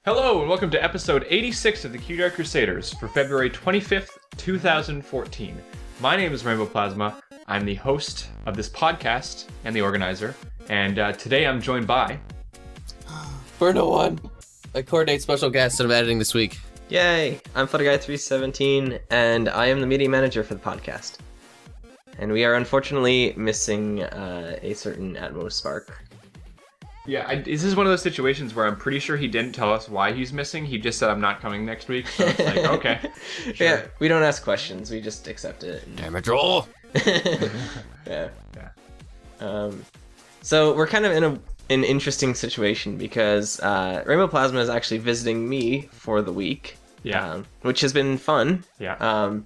Hello and welcome to episode 86 of the Cutie Art Crusaders for February 25th, 2014. My name is Rainbow Plasma. I'm the host of this podcast and the organizer, and today I'm joined by... Burno One. I coordinate special guests and I'm editing this week. Yay! I'm FlutterGuy317, and I am the media manager for the podcast. And we are unfortunately missing a certain Atmos Spark. Yeah, this is one of those situations where I'm pretty sure he didn't tell us why he's missing. He just said, I'm not coming next week. So it's like, okay. Sure. Yeah, we don't ask questions. We just accept it. Damn it, roll! Yeah. So we're kind of in an interesting situation because Rainbow Plasma is actually visiting me for the week. Yeah. Which has been fun. Yeah.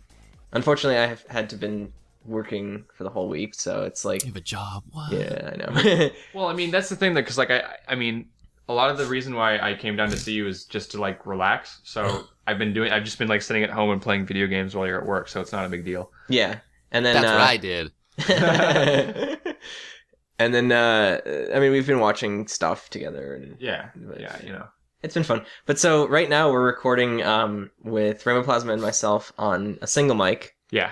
Unfortunately, I have had to been working for the whole week, so it's like... You have a job? What? Yeah, I know. Well, I mean, that's the thing, though, because, like, I mean, a lot of the reason why I came down to see you is just to, like, relax. So I've just been, like, sitting at home and playing video games while you're at work, so it's not a big deal. Yeah. And then... That's what I did. And then, I mean, we've been watching stuff together. And, Yeah, you know. It's been fun. But so, right now, we're recording with Rainbow Plasma and myself on a single mic. Yeah.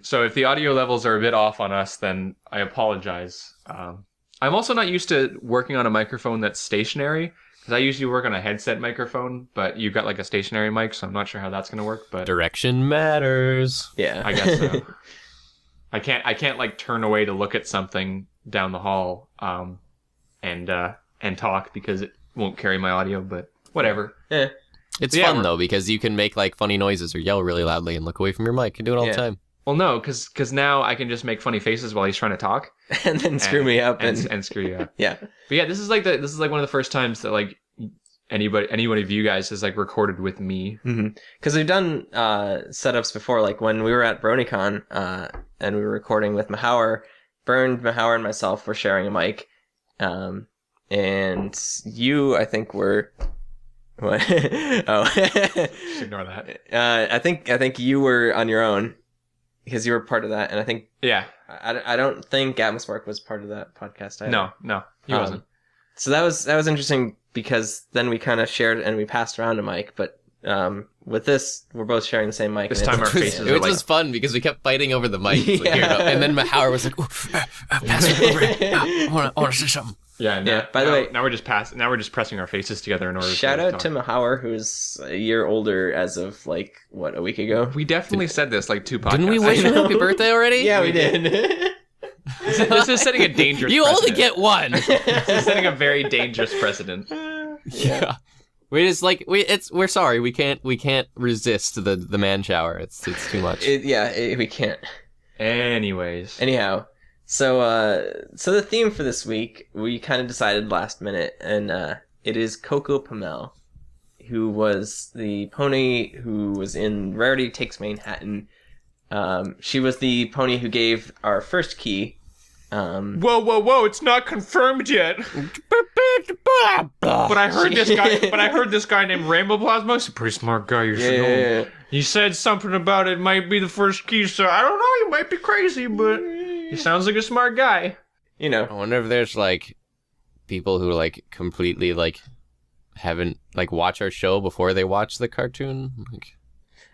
So if the audio levels are a bit off on us, then I apologize. I'm also not used to working on a microphone that's stationary, because I usually work on a headset microphone, but you've got like a stationary mic, so I'm not sure how that's going to work. But Direction matters. Yeah. I guess so. I can't like turn away to look at something down the hall and talk because it won't carry my audio, but whatever. Yeah. It's Yeah, fun, though, because you can make, like, funny noises or yell really loudly and look away from your mic and do it all the time. Well, no, because now I can just make funny faces while he's trying to talk. And then screw me up. And screw you up. Yeah. But yeah, this is like one of the first times that like anyone of you guys has like recorded with me. Because we've done setups before, like when we were at BronyCon and we were recording with Mahauer. Mahauer and myself were sharing a mic. And you, I think, were... What? Oh. Just ignore that. I think you were on your own because you were part of that, and I think I don't think Atmospark was part of that podcast either. No, he wasn't. So that was interesting because then we kind of shared and we passed around a mic, but with this we're both sharing the same mic. This time our faces It was fun because we kept fighting over the mic. Like, and then Mahauer was like, pass it over. I want to say something. Yeah. By the way, now we're just pressing our faces together in order. Shout out to Mahauer, who's a year older as of like a week ago. We definitely said this like 2 podcasts. Didn't we wish him happy birthday already? Yeah, we did. This is setting a dangerous. You precedent. only get one. This is setting a very dangerous precedent. Yeah. We just like we're sorry. We can't resist the man shower. It's too much. We can't. Anyways. Anyhow. So the theme for this week, we kind of decided last minute, and it is Coco Pommel, who was the pony who was in Rarity Takes Manhattan. She was the pony who gave our first key. Whoa! It's not confirmed yet. But I heard this guy named Rainbow Plasma. He's a pretty smart guy. You should know. Yeah. He said something about it might be the first key, so I don't know. He might be crazy, but. He sounds like a smart guy. You know. I wonder if there's like people who like completely like haven't like watch our show before they watch the cartoon. Like...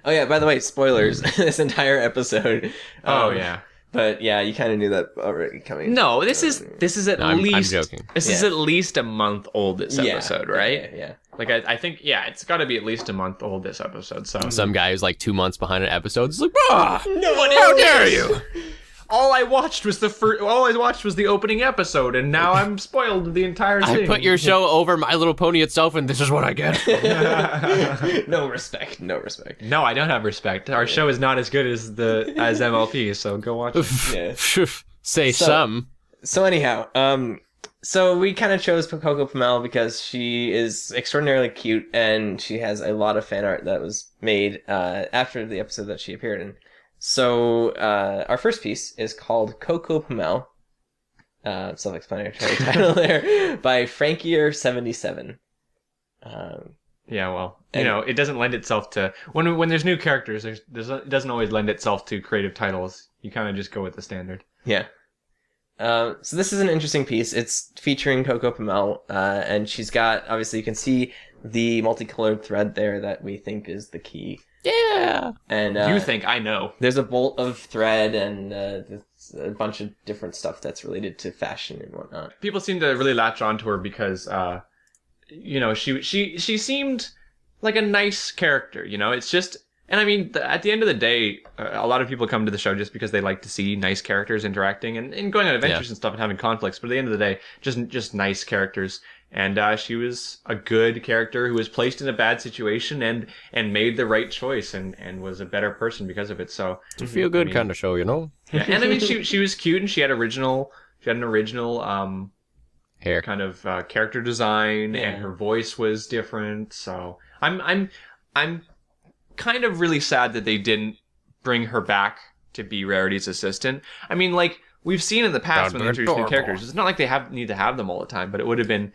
Oh yeah, by the way, spoilers. This entire episode. Oh yeah. But yeah, you kind of knew that already coming. No, this is at least. I'm joking. This is at least a month old. This episode, right? Yeah. Like I think it's got to be at least a month old. This episode. So Some guy who's like 2 months behind an episode is like, No, how dare you? All I watched was the opening episode, and now I'm spoiled the entire thing. I put your show over My Little Pony itself, and this is what I get. No respect. No, I don't have respect. Our show is not as good as MLP, so go watch it. Yeah. Say some. So anyhow, so we kind of chose Coco Pommel because she is extraordinarily cute, and she has a lot of fan art that was made after the episode that she appeared in. So, our first piece is called Coco Pommel, self-explanatory title there, by Frankier77. Yeah, well, it doesn't lend itself to... When there's new characters, it doesn't always lend itself to creative titles. You kind of just go with the standard. Yeah. So this is an interesting piece. It's featuring Coco Pommel, and she's got, obviously you can see the multicolored thread there that we think is the key. Yeah. And You think I know. there's a bolt of thread and there's a bunch of different stuff that's related to fashion and whatnot. People seem to really latch onto her because, she seemed like a nice character. It's just, and I mean, at the end of the day, a lot of people come to the show just because they like to see nice characters interacting and going on adventures and stuff and having conflicts. But at the end of the day, just nice characters. And she was a good character who was placed in a bad situation and made the right choice and was a better person because of it. So It's a feel good kind of show, Yeah, and I mean, she was cute and she had an original hair. kind of character design, Yeah. and her voice was different. So I'm kind of really sad that they didn't bring her back to be Rarity's assistant. I mean, like we've seen in the past when they introduce new characters, it's not like they need to have them all the time, but it would have been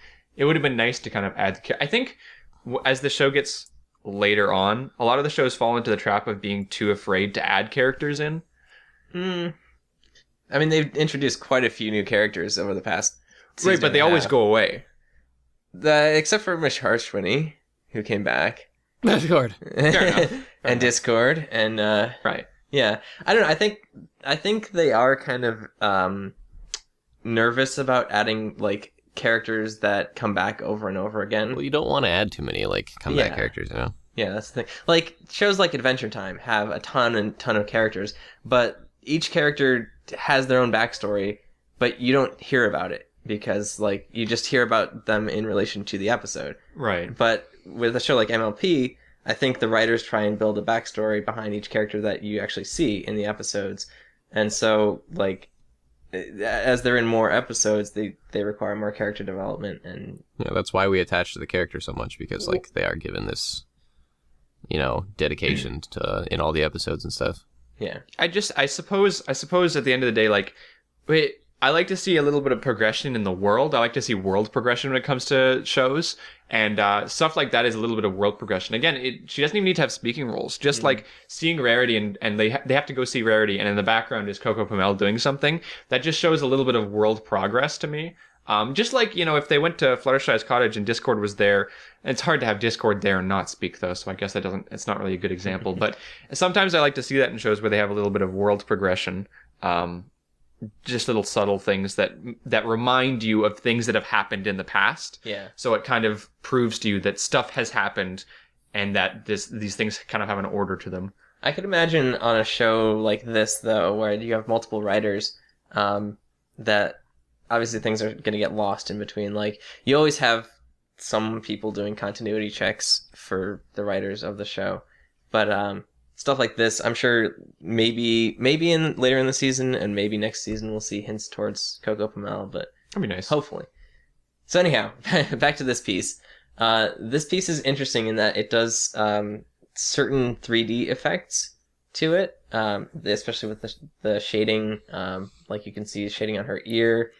nice to kind of add. I think as the show gets later on, a lot of the shows fall into the trap of being too afraid to add characters in. I mean, they've introduced quite a few new characters over the past season Right, but they and a always half. go away. Except for Mish Harshwini, who came back. Discord. enough. And Discord, and Right. yeah, I don't know. I think they are kind of nervous about adding like characters that come back over and over again. Well, you don't want to add too many like comeback Yeah. characters, Yeah, that's the thing. Like shows like Adventure Time have a ton of characters, but each character has their own backstory, but you don't hear about it because like you just hear about them in relation to the episode. Right. But with a show like MLP, I think the writers try and build a backstory behind each character that you actually see in the episodes. And so, like, as they're in more episodes, they require more character development. And Yeah, that's why we attach to the character so much because like they are given this, dedication to in all the episodes and stuff. yeah, I suppose at the end of the day, like, I like to see a little bit of progression in the world. I like to see world progression when it comes to shows, and stuff like that is a little bit of world progression. Again, she doesn't even need to have speaking roles. Just like seeing Rarity, and they have to go see Rarity, and in the background is Coco Pommel doing something that just shows a little bit of world progress to me. Just like, if they went to Fluttershy's cottage and Discord was there, it's hard to have Discord there and not speak though, so I guess it's not really a good example. But sometimes I like to see that in shows where they have a little bit of world progression. Just little subtle things that remind you of things that have happened in the past. yeah. So it kind of proves to you that stuff has happened and that these things kind of have an order to them. I could imagine on a show like this, though, where you have multiple writers, that obviously things are going to get lost in between. Like, you always have some people doing continuity checks for the writers of the show. But stuff like this, I'm sure maybe later in the season and maybe next season we'll see hints towards Coco Pommel, but That'd be nice. hopefully. So anyhow, back to this piece. This piece is interesting in that it does certain 3D effects to it, especially with the shading. Like you can see shading on her ear,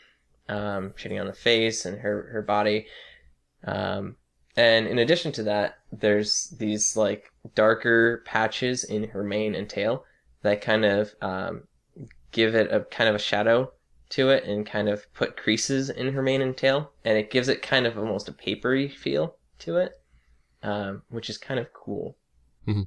shading on the face and her body. And in addition to that, there's these like darker patches in her mane and tail that kind of give it a kind of a shadow to it and kind of put creases in her mane and tail. And it gives it kind of almost a papery feel to it, which is kind of cool. Mm-hmm.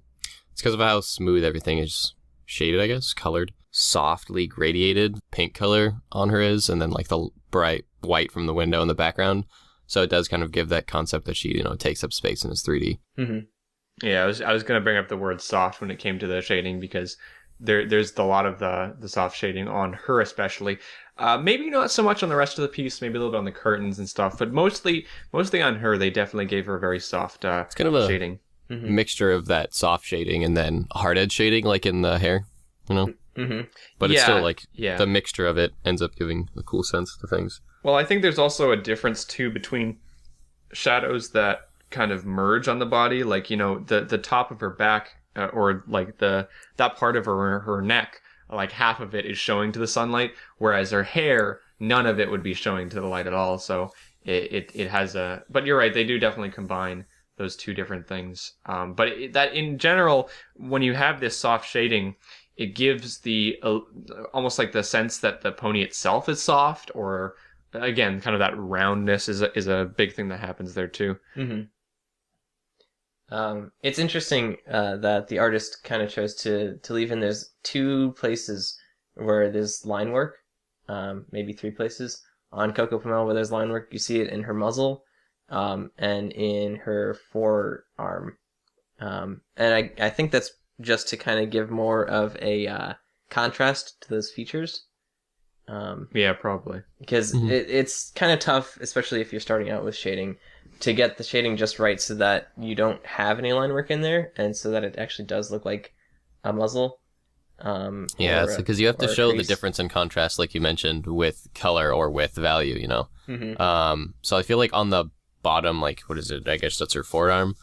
It's because of how smooth everything is shaded, I guess, colored. Softly gradiated pink color on her is, and then like the bright white from the window in the background. So it does kind of give that concept that she, takes up space and is 3D. Mm-hmm. Yeah, I was going to bring up the word soft when it came to the shading because there's a lot of the soft shading on her especially. Maybe not so much on the rest of the piece, maybe a little bit on the curtains and stuff, but mostly on her, they definitely gave her a very soft it's kind of a shading. mixture of that soft shading and then hard edge shading, like in the hair, Mm-hmm. But it's still like yeah. the mixture of it ends up giving a cool sense to things. Well, I think there's also a difference too between shadows that kind of merge on the body, like the top of her back or like that part of her neck, like half of it is showing to the sunlight, whereas her hair, none of it would be showing to the light at all. So it has a. But you're right, they do definitely combine those two different things. But that in general, when you have this soft shading, it gives the almost like the sense that the pony itself is soft, or again, kind of that roundness is a big thing that happens there too. Mm-hmm. It's interesting that the artist kind of chose to leave in. There's 2 places where there's line work, maybe 3 places on Coco Pommel where there's line work. You see it in her muzzle, and in her forearm, and I think that's just to kind of give more of a contrast to those features. Yeah, probably. Because it's kind of tough, especially if you're starting out with shading, to get the shading just right so that you don't have any line work in there, and so that it actually does look like a muzzle. Yeah, it's because you have to show the crease. difference in contrast, like you mentioned, with color or with value, you know? Mm-hmm. So I feel like on the bottom, like, what is it? I guess that's her forearm.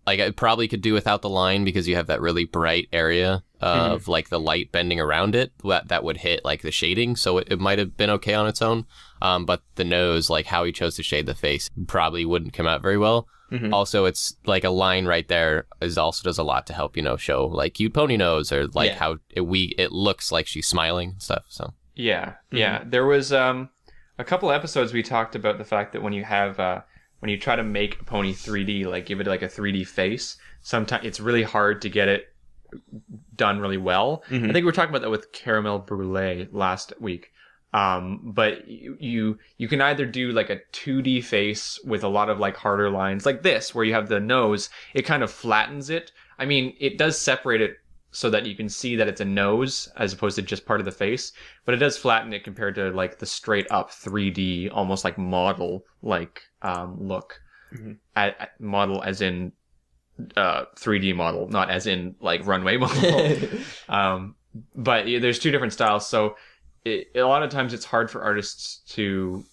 Like, I probably could do without the line because you have that really bright area of, like, the light bending around it that would hit, like, the shading. So it might have been okay on its own. But the nose, like, how he chose to shade the face probably wouldn't come out very well. Mm-hmm. Also, it's, like, a line right there also does a lot to help, you know, show, like, cute pony nose or, like, how it looks like she's smiling and stuff, so. Yeah, yeah. There was a couple episodes we talked about the fact that when you have... when you try to make a pony 3D, like give it like a 3D face, sometimes it's really hard to get it done really well. I think we were talking about that with Caramel Brulee last week. But you can either do like a 2D face with a lot of like harder lines like this, where you have the nose, it kind of flattens it. I mean, it does separate it so that you can see that it's a nose as opposed to just part of the face, but it does flatten it compared to like the straight up 3D, almost like model like look. At model as in 3D model, not as in like runway model. But there's 2 different styles, so a lot of times it's hard for artists to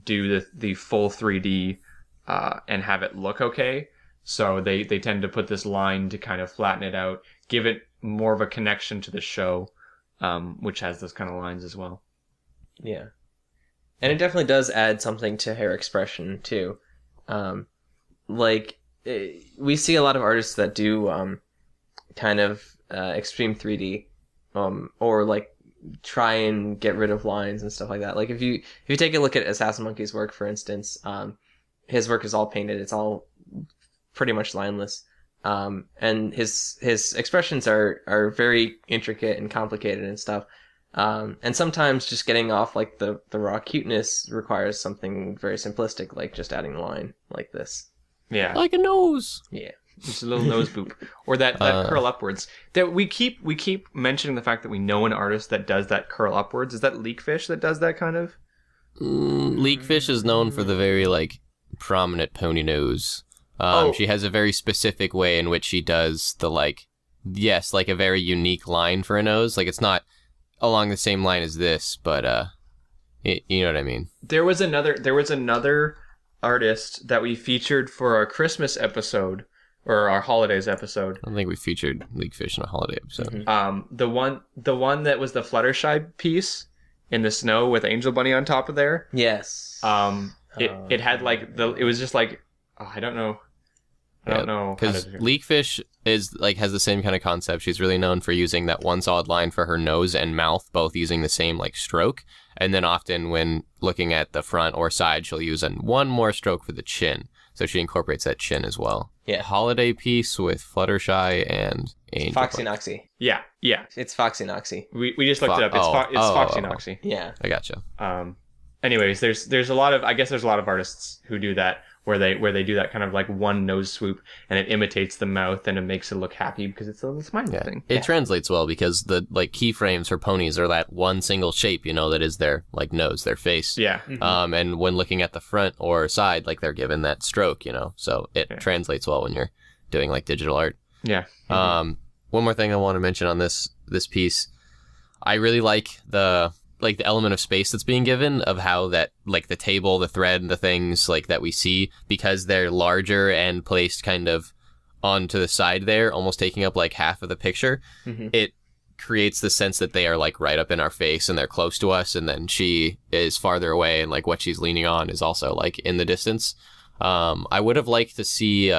do the full 3D and have it look okay. So they tend to put this line to kind of flatten it out, give it more of a connection to the show, which has those kind of lines as well. Yeah. And it definitely does add something to hair expression, too. We see a lot of artists that do kind of extreme 3D, or like try and get rid of lines and stuff like that. Like if you take a look at Assassin Monkey's work, for instance, his work is all painted. It's all pretty much lineless. And his expressions are very intricate and complicated and stuff. And sometimes just getting off like the raw cuteness requires something very simplistic, like just adding a line like this. Yeah. Like a nose. Yeah. Just a little nose boop. Or that curl upwards. That we keep mentioning the fact that we know an artist that does that curl upwards. Is that Leakfish that does that kind of? Leakfish is known for the very like prominent pony nose. She has a very specific way in which she does the like a very unique line for a nose. Like it's not along the same line as this, but you know what I mean. There was another artist that we featured for our Christmas episode or our holidays episode. I don't think we featured Leakfish in a holiday episode. The one that was the Fluttershy piece in the snow with Angel Bunny on top of there. Yes. It had like it was just like I don't know. I don't know. Because Leakfish is like has the same kind of concept. She's really known for using that one solid line for her nose and mouth, both using the same like stroke. And then often when looking at the front or side, she'll use one more stroke for the chin. So she incorporates that chin as well. Yeah. Holiday piece with Fluttershy and Angel. Foxy Noxy. Yeah. It's Foxy Noxy. We just looked it up. It's Foxy Noxy. Yeah. I gotcha. Anyways, there's a lot of artists who do that where they do that kind of like one nose swoop and it imitates the mouth and it makes it look happy because it's a little smiley thing. It translates well because the like keyframes for ponies are that one single shape, you know, that is their like nose, their face. Yeah. Mm-hmm. And when looking at the front or side, like they're given that stroke, you know, so it translates well when you're doing like digital art. Yeah. Mm-hmm. One more thing I want to mention on this piece, I really like the element of space that's being given of how that like the table, the thread, the things like that we see, because they're larger and placed kind of onto the side there, almost taking up like half of the picture. Mm-hmm. It creates the sense that they are like right up in our face and they're close to us, and then she is farther away and like what she's leaning on is also like in the distance. I would have liked to see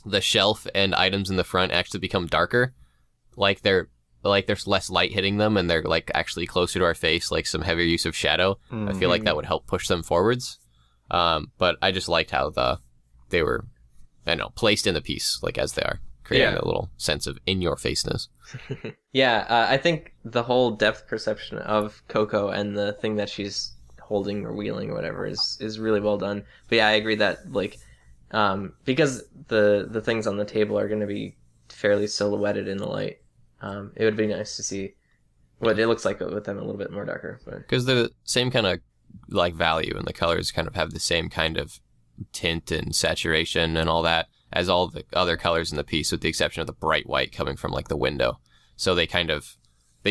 the shelf and items in the front actually become darker. Like there's less light hitting them and they're like actually closer to our face, like some heavier use of shadow. I feel like that would help push them forwards. But I just liked how they were, I don't know, placed in the piece, like as they are, creating a little sense of in-your-faceness. Yeah, I think the whole depth perception of Coco and the thing that she's holding or wheeling or whatever is really well done. But yeah, I agree that like because the things on the table are going to be fairly silhouetted in the light, it would be nice to see what it looks like with them a little bit more darker. Because they're the same kind of like value, and the colors kind of have the same kind of tint and saturation and all that as all the other colors in the piece, with the exception of the bright white coming from like the window. So they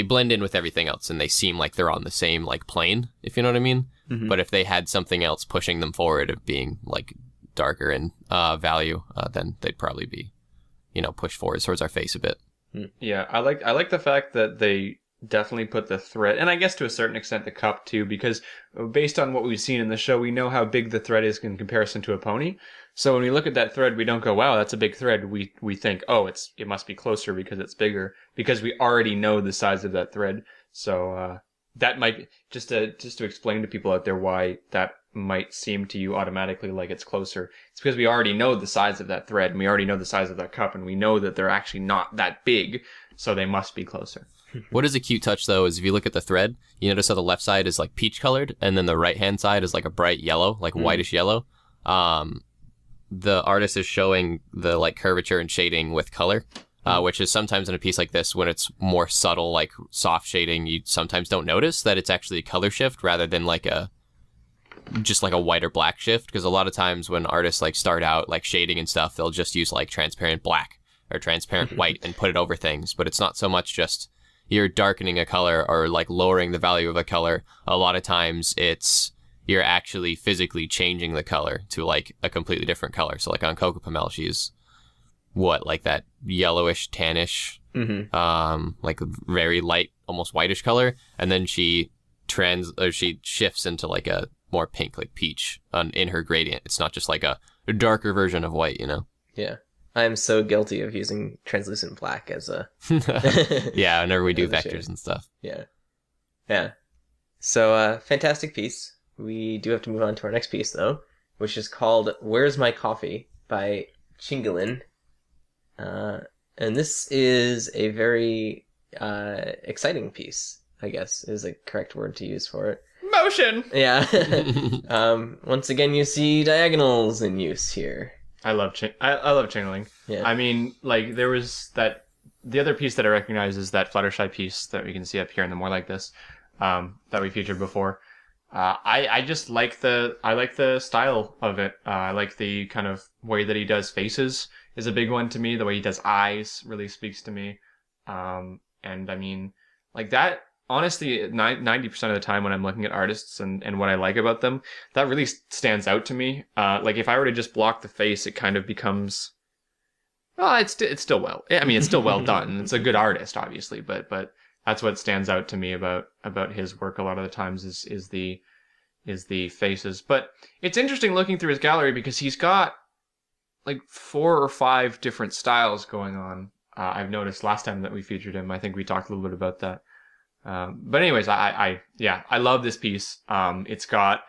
blend in with everything else, and they seem like they're on the same like plane, if you know what I mean. Mm-hmm. But if they had something else pushing them forward of being like darker in value, then they'd probably be, pushed forward towards our face a bit. Yeah, I like the fact that they definitely put the thread, and I guess to a certain extent the cup too, because based on what we've seen in the show, we know how big the thread is in comparison to a pony. So when we look at that thread, we don't go, wow, that's a big thread. We think, oh, it must be closer because it's bigger, because we already know the size of that thread. So that might, just to explain to people out there why that might seem to you automatically like it's closer. It's because we already know the size of that thread, and we already know the size of that cup, and we know that they're actually not that big, so they must be closer. What is a cute touch, though, is if you look at the thread, you notice how the left side is like peach colored, and then the right-hand side is like a bright yellow, like whitish yellow. The artist is showing the like curvature and shading with color, which is sometimes in a piece like this, when it's more subtle, like soft shading, you sometimes don't notice that it's actually a color shift rather than like just like a white or black shift. Because a lot of times when artists like start out like shading and stuff, they'll just use like transparent black or transparent white and put it over things. But it's not so much just you're darkening a color or like lowering the value of a color. A lot of times you're actually physically changing the color to like a completely different color. So like on Coco Pommel, she's like that yellowish, tannish, like very light, almost whitish color. And then she shifts into like a more pink, like peach in her gradient. It's not just like a darker version of white, Yeah. I am so guilty of using translucent black as a... Yeah, whenever we do vectors and stuff. Yeah. Yeah. So, fantastic piece. We do have to move on to our next piece, though, which is called Where's My Coffee by Chingalin. And this is a very exciting piece, I guess, is the correct word to use for it. Motion! Yeah. Once again, you see diagonals in use here. I love channeling. Yeah. I mean, like, there was the other piece that I recognize is that Fluttershy piece that we can see up here in the More Like This, that we featured before. I just like the style of it. I like the kind of way that he does faces is a big one to me. The way he does eyes really speaks to me. And I mean, like that, honestly, 90% of the time when I'm looking at artists and what I like about them, that really stands out to me. Like if I were to just block the face, it kind of becomes, it's still well. I mean, it's still well done. It's a good artist, obviously, but that's what stands out to me about his work a lot of the times is the faces. But it's interesting looking through his gallery because he's got like 4 or 5 different styles going on. I've noticed last time that we featured him, I think we talked a little bit about that. But anyways, I love this piece. It's got,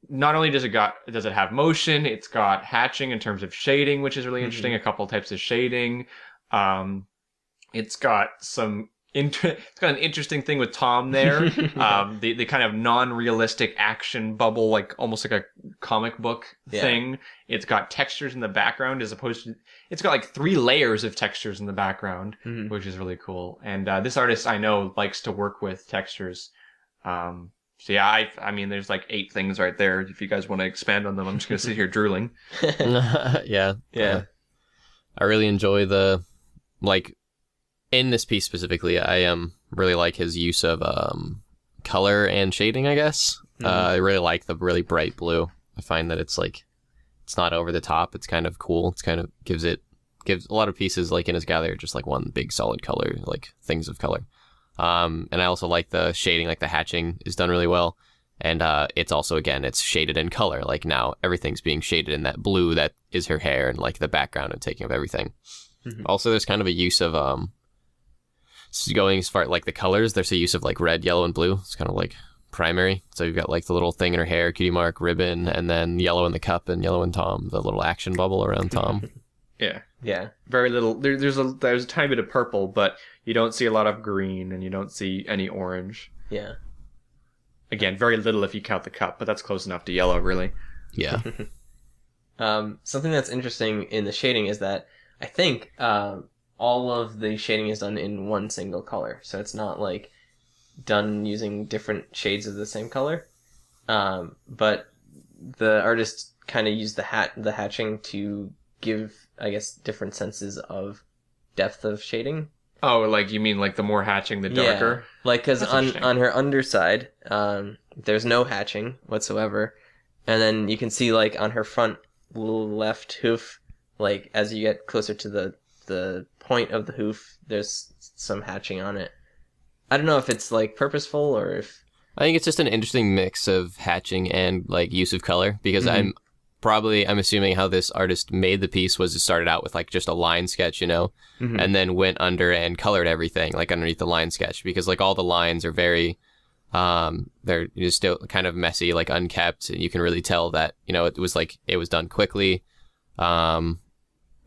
not only does it have motion, it's got hatching in terms of shading, which is really interesting. A couple types of shading. It's got it's got an interesting thing with Tom there. The kind of non-realistic action bubble, like almost like a comic book thing. It's got textures in the background as opposed to, it's got like 3 layers of textures in the background, which is really cool. And this artist I know likes to work with textures. So yeah, I mean, there's like 8 things right there. If you guys want to expand on them, I'm just going to sit here drooling. Yeah. I really enjoy in this piece specifically, I really like his use of color and shading, I guess. I really like the really bright blue. I find that it's not over the top. It's kind of cool. It's kind of gives a lot of pieces like in his gallery are just like one big solid color, like things of color. And I also like the shading, like the hatching is done really well. And it's also, again, it's shaded in color. Like now everything's being shaded in that blue that is her hair and like the background and taking up everything. Also, there's kind of a use of going as far like the colors. There's a use of like red, yellow, and blue. It's kind of like primary. So you've got like the little thing in her hair, cutie mark, ribbon, and then yellow in the cup and yellow in Tom, the little action bubble around Tom. Yeah. Very little. There's a tiny bit of purple, but you don't see a lot of green, and you don't see any orange. Yeah. Again, very little if you count the cup, but that's close enough to yellow, really. Yeah. Something that's interesting in the shading is that I think all of the shading is done in one single color, so it's not like done using different shades of the same color. But the artist kind of used the hatching to give, I guess, different senses of depth of shading. Oh, like you mean like the more hatching, the darker? Yeah. Like, because That's on interesting. her underside, there's no hatching whatsoever. And then you can see, like, on her front little left hoof, like, as you get closer to the point of the hoof, there's some hatching on it. I don't know if it's, like, purposeful or if... I think it's just an interesting mix of hatching and like use of color, because I'm assuming how this artist made the piece was it started out with like just a line sketch, and then went under and colored everything like underneath the line sketch, because like all the lines are very they're just still kind of messy, like unkept. You can really tell that it was done quickly, and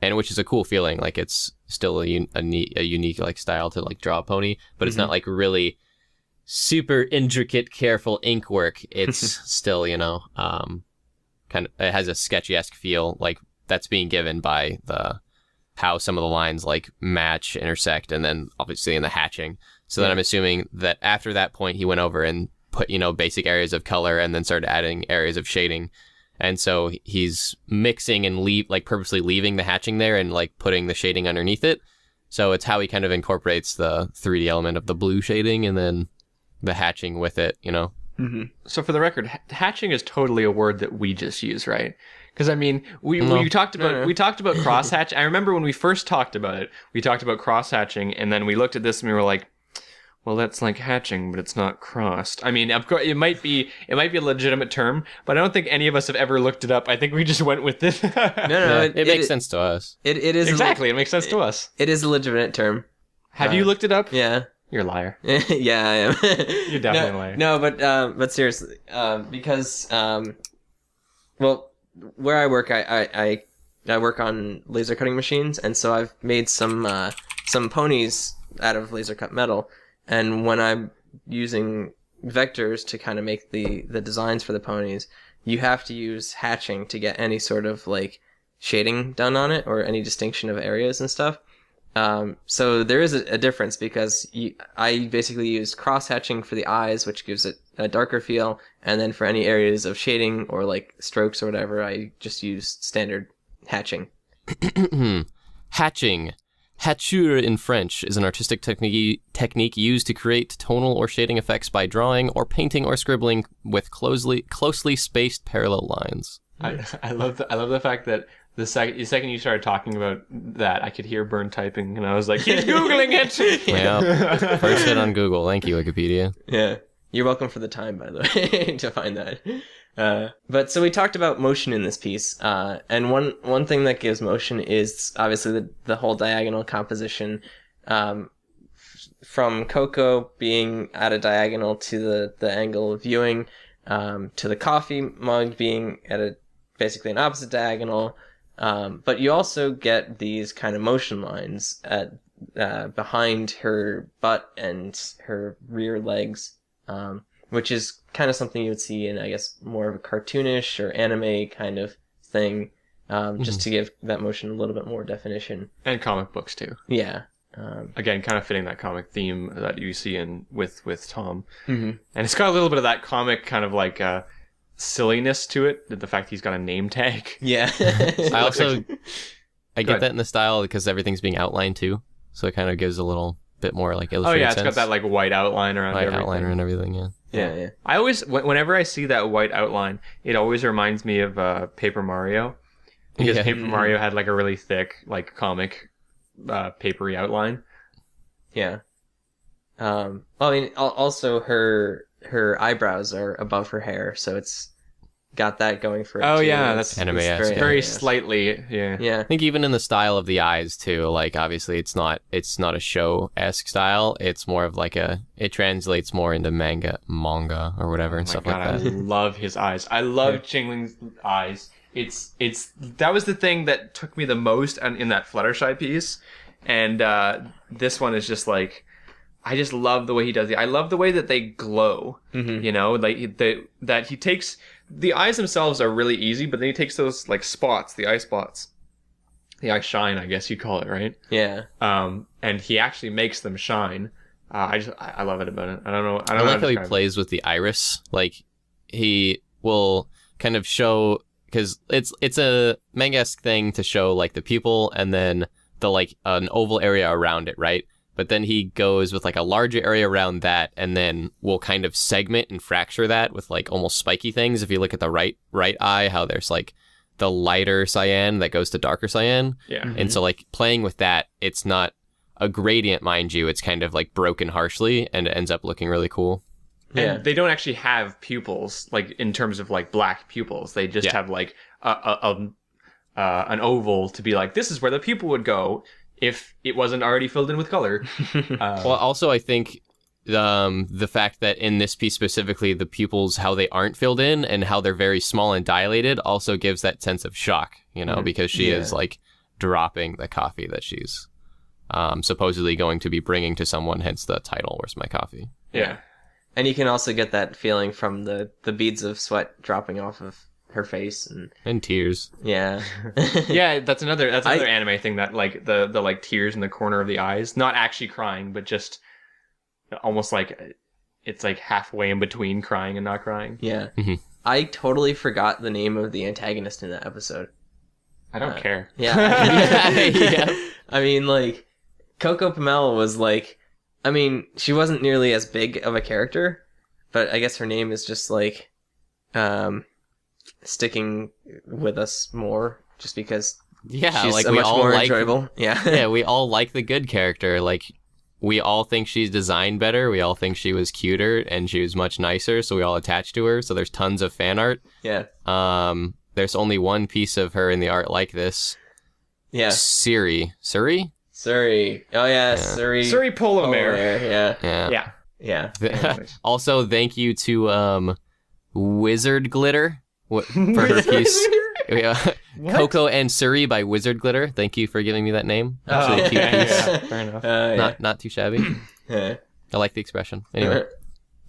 which is a cool feeling. Like it's still a unique like style to like draw a pony, but it's not like really super intricate, careful ink work. It's still, kind of, it has a sketchy-esque feel, like that's being given by how some of the lines like match, intersect, and then obviously in the hatching. So then I'm assuming that after that point, he went over and put, basic areas of color and then started adding areas of shading. And so he's mixing and purposely leaving the hatching there and like putting the shading underneath it. So it's how he kind of incorporates the 3D element of the blue shading and then the hatching with it, So for the record, hatching is totally a word that we just use, right? Because I mean, we talked about cross hatch. I remember when we first talked about it, we talked about cross hatching, and then we looked at this and we were like, well, that's like hatching, but it's not crossed. I mean, of course, it might be a legitimate term, but I don't think any of us have ever looked it up. I think we just went with it. No, it makes sense to us. It is exactly. It makes sense to us. It is a legitimate term. Have you looked it up? Yeah. You're a liar. Yeah, I am. You're definitely a liar. No, but seriously, because well, where I work, I work on laser cutting machines, and so I've made some ponies out of laser cut metal, and when I'm using vectors to kind of make the designs for the ponies, you have to use hatching to get any sort of like shading done on it or any distinction of areas and stuff. So there is a difference, because I basically used cross hatching for the eyes, which gives it a darker feel, and then for any areas of shading or like strokes or whatever, I just used standard hatching. Hatching. Hatchure in French is an artistic technique used to create tonal or shading effects by drawing or painting or scribbling with closely spaced parallel lines. I love the fact that the second you started talking about that, I could hear Bern typing, and I was like, he's Googling it! Yeah. First hit on Google. Thank you, Wikipedia. Yeah. You're welcome for the time, by the way, to find that. But so we talked about motion in this piece, and one thing that gives motion is obviously the whole diagonal composition, from Coco being at a diagonal to the angle of viewing, to the coffee mug being at basically an opposite diagonal. But you also get these kind of motion lines behind her butt and her rear legs, which is kind of something you would see in, I guess, more of a cartoonish or anime kind of thing, just to give that motion a little bit more definition. And comic books, too. Yeah. Again, kind of fitting that comic theme that you see with Tom. Mm-hmm. And it's got a little bit of that comic kind of like silliness to it, the fact he's got a name tag. Yeah. I get that in the style because everything's being outlined too, so it kind of gives a little bit more like illustrated sense. It's got that like white outline around everything. Outline around everything, yeah. Yeah. I always, whenever I see that white outline, it always reminds me of Paper Mario, because Paper Mario had like a really thick like comic papery outline. Yeah. I mean, also her her eyebrows are above her hair, so it's got that going for it. Oh, too. yeah, It's- that's it's anime-esque, yeah. Very anime-esque. slightly, yeah. Yeah. I think even in the style of the eyes too, like obviously it's not a show-esque style. It's more of like it translates more into manga or whatever and Oh my stuff God, like that. I love his eyes. I love Chingling's eyes. It's that was the thing that took me the most in that Fluttershy piece, and this one is just like, I just love the way he does it. I love the way that they glow. Mhm. You know, like that he takes the eyes themselves are really easy, but then he takes those like spots, the eye shine, I guess you call it, right? Yeah. And he actually makes them shine. I love it about it. I don't know. I I don't know like how he to describe it. plays with the iris. Like he will kind of show, because it's a manga-esque thing to show like the pupil and then the like an oval area around it, right? But then he goes with like a larger area around that, and then we'll kind of segment and fracture that with like almost spiky things. If you look at the right eye, how there's like the lighter cyan that goes to darker cyan. Yeah. Mhm. And so like playing with that, it's not a gradient, mind you. It's kind of like broken harshly, and it ends up looking really cool. Yeah. And they don't actually have pupils, like in terms of like black pupils. They just Yeah. have like an oval to be like, this is where the pupil would go if it wasn't already filled in with color. Well, also I think the fact that in this piece specifically, the pupils, how they aren't filled in and how they're very small and dilated, also gives that sense of shock, you know, because she is Yeah. like dropping the coffee that she's supposedly going to be bringing to someone, hence the title, Where's My Coffee? Yeah. And you can also get that feeling from the beads of sweat dropping off of her face, and Tears. yeah. Yeah, that's another I- anime thing, that like the like tears in the corner of the eyes, not actually crying, but just almost like it's like halfway in between crying and not crying. Yeah. Mhm. I totally forgot the name of the antagonist in that episode. I don't care. Yeah. Yeah. I mean, like, Coco Pommel was like, I mean, she wasn't nearly as big of a character, but I guess her name is just like, sticking with us more just because Yeah, she's like so we much all more like enjoyable. Yeah. yeah, we all like the good character. Like, we all think she's designed better. We all think she was cuter and she was much nicer, so we all attach to her. So there's tons of fan art. Yeah. There's only one piece of her in the art like this. Yeah. Suri? Surrey. Oh, yeah. Surrey. Surrey Polo Mare. Yeah. Yeah. Yeah. Yeah. Also, thank you to Wizard Glitter for her piece. Yeah. Coco and Suri by Wizard Glitter. Thank you for giving me that name. Actually, Oh, a cute okay, piece. yeah, fair enough. Yeah. Not too shabby. Yeah. I like the expression. Anyway,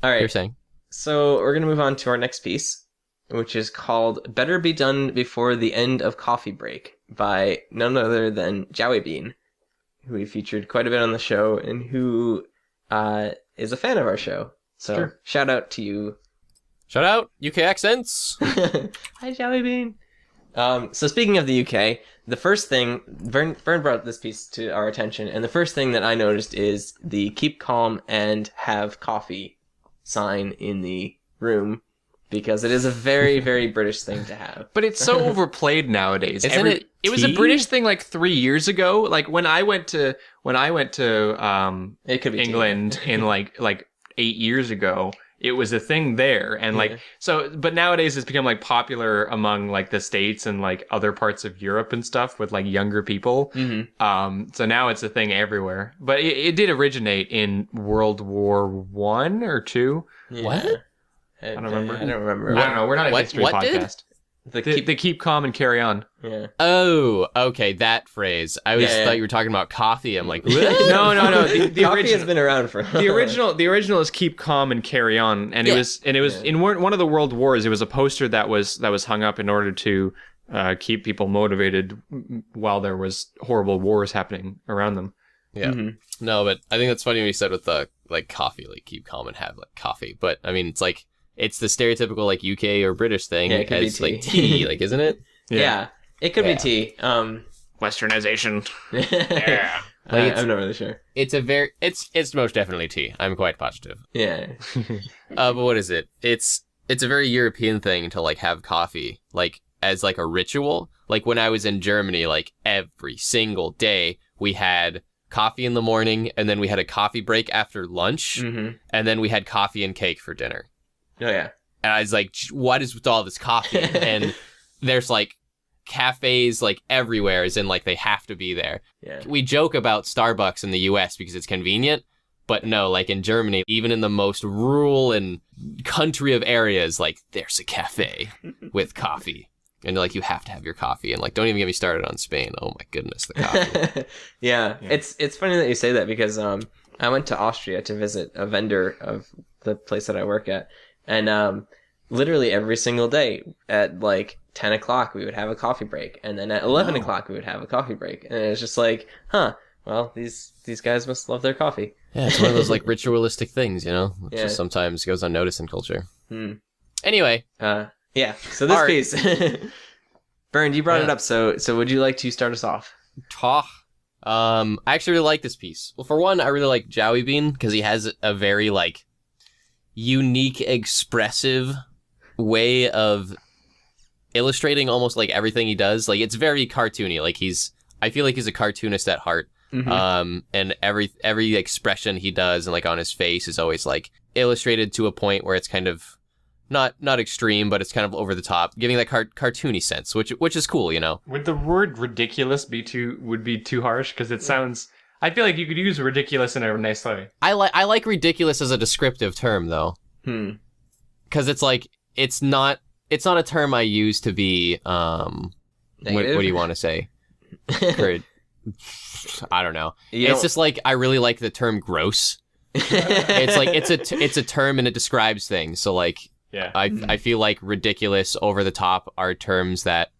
All right. you're saying. So we're going to move on to our next piece, which is called Better Be Done Before the End of Coffee Break by none other than Joey Bean, who we featured quite a bit on the show and who is a fan of our show. So Sure. shout out to you. Shout out, UK accents. Hi, Joey Bean. So speaking of the UK, the first thing, Vern brought this piece to our attention, and the first thing that I noticed is the keep calm and have coffee sign in the room, because it is a very, very British thing to have. But it's so overplayed nowadays. Isn't it It was a tea? British thing like 3 years ago. Like when I went to It could be tea. England in like 8 years ago, it was a thing there. And Yeah. like so, but nowadays it's become like popular among like the States and like other parts of Europe and stuff with like younger people. Mhm. So now it's a thing everywhere. But it did originate in World War One or two. Yeah. What? I don't remember. I don't remember. I don't know. We're not a What- history what did? podcast. The They keep, keep calm and carry on. yeah. Oh, okay, that phrase. I always Yeah. thought you were talking about coffee. I'm like, No. The Coffee original. has been around for The original is keep calm and carry on, and Yeah. it was Yeah. in one of the world wars. It was a poster that was hung up in order to keep people motivated while there was horrible wars happening around them. Yeah. Mhm. No, but I think that's funny when you said with the like coffee, like keep calm and have like coffee. But I mean, it's like it's the stereotypical like UK or British thing Yeah, it could be as like tea. tea, like isn't it? Yeah. It could Yeah. be tea. Westernization. I'm not really sure. It's most definitely tea. I'm quite positive. Yeah. But what is it? It's a very European thing to like have coffee like as like a ritual. Like when I was in Germany, like every single day we had coffee in the morning, and then we had a coffee break after lunch, Mm-hmm. and then we had coffee and cake for dinner. Oh yeah. And I was like, what is with all this coffee? And there's like cafes like everywhere, as in like they have to be there. Yeah. We joke about Starbucks in the US because it's convenient, but no, like in Germany, even in the most rural and country of areas, like there's a cafe with coffee. And like, you have to have your coffee. And like, don't even get me started on Spain. Oh my goodness, the coffee. Yeah. It's funny that you say that because I went to Austria to visit a vendor of the place that I work at. And literally every single day at like 10 o'clock, we would have a coffee break. And then at 11 o'clock, we would have a coffee break. And it was just like, well, these guys must love their coffee. Yeah, it's one of those like ritualistic things, you know, which Yeah. just sometimes goes unnoticed in culture. Hmm. Anyway, Yeah. So this Art. piece, Bernd, you brought it Yeah. up. So would you like to start us off? I actually really like this piece. Well, for one, I really like Jowie Bean because he has a very like unique, expressive way of illustrating almost like everything he does. Like, it's very cartoony. Like, I feel like he's a cartoonist at heart. Mm-hmm. And every expression he does and like on his face is always like illustrated to a point where it's kind of not extreme, but it's kind of over the top, giving that cartoony sense, which is cool, you know. Would the word ridiculous be too harsh? Because it sounds. I feel like you could use ridiculous in a nice way. I like ridiculous as a descriptive term though, because it's like it's not a term I use to be what do you want to say? I don't know. Just like I really like the term gross. It's like it's a term and it describes things. So like. Yeah. I feel like ridiculous, over the top are terms that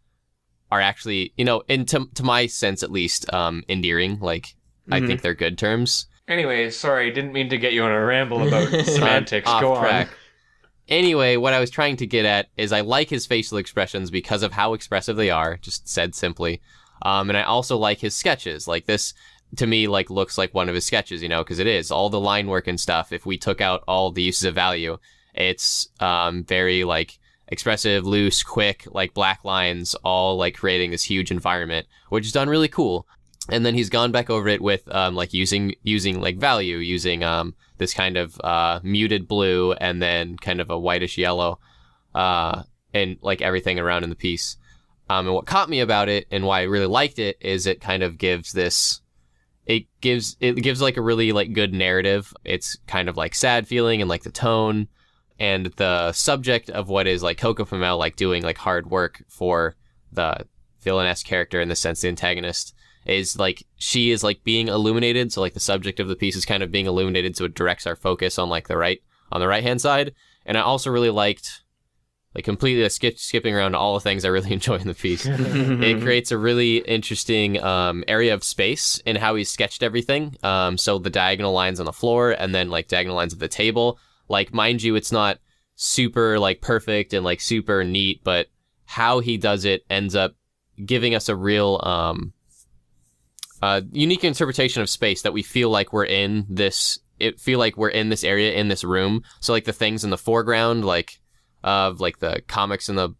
are actually, you know, to my sense at least, endearing. Like, I think they're good terms. Anyway, sorry, didn't mean to get you on a ramble about semantics. Go on. Anyway, what I was trying to get at is I like his facial expressions because of how expressive they are, just said simply. And I also like his sketches. Like, this, to me, like looks like one of his sketches, you know, because it is. All the line work and stuff, if we took out all the uses of value, it's very like expressive, loose, quick, like black lines, all like creating this huge environment, which is done really cool. And then he's gone back over it with like using like value, using this kind of muted blue and then kind of a whitish yellow, and like everything around in the piece. And what caught me about it and why I really liked it is it kind of gives this. It gives like a really like good narrative. It's kind of like sad feeling and like the tone. And the subject of what is like Coco Pommel like doing like hard work for the villainess character, in the sense the antagonist, is like she is like being illuminated. So like the subject of the piece is kind of being illuminated, so it directs our focus on like the right hand side. And I also really liked, like, completely skipping around all the things I really enjoy in the piece. It creates a really interesting area of space in how he's sketched everything. So the diagonal lines on the floor and then like diagonal lines of the table. Like, mind you, it's not super like perfect and like super neat, but how he does it ends up giving us a real unique interpretation of space that we feel like we're in this. Feel like we're in this area, in this room. So like the things in the foreground, like of like the comics in the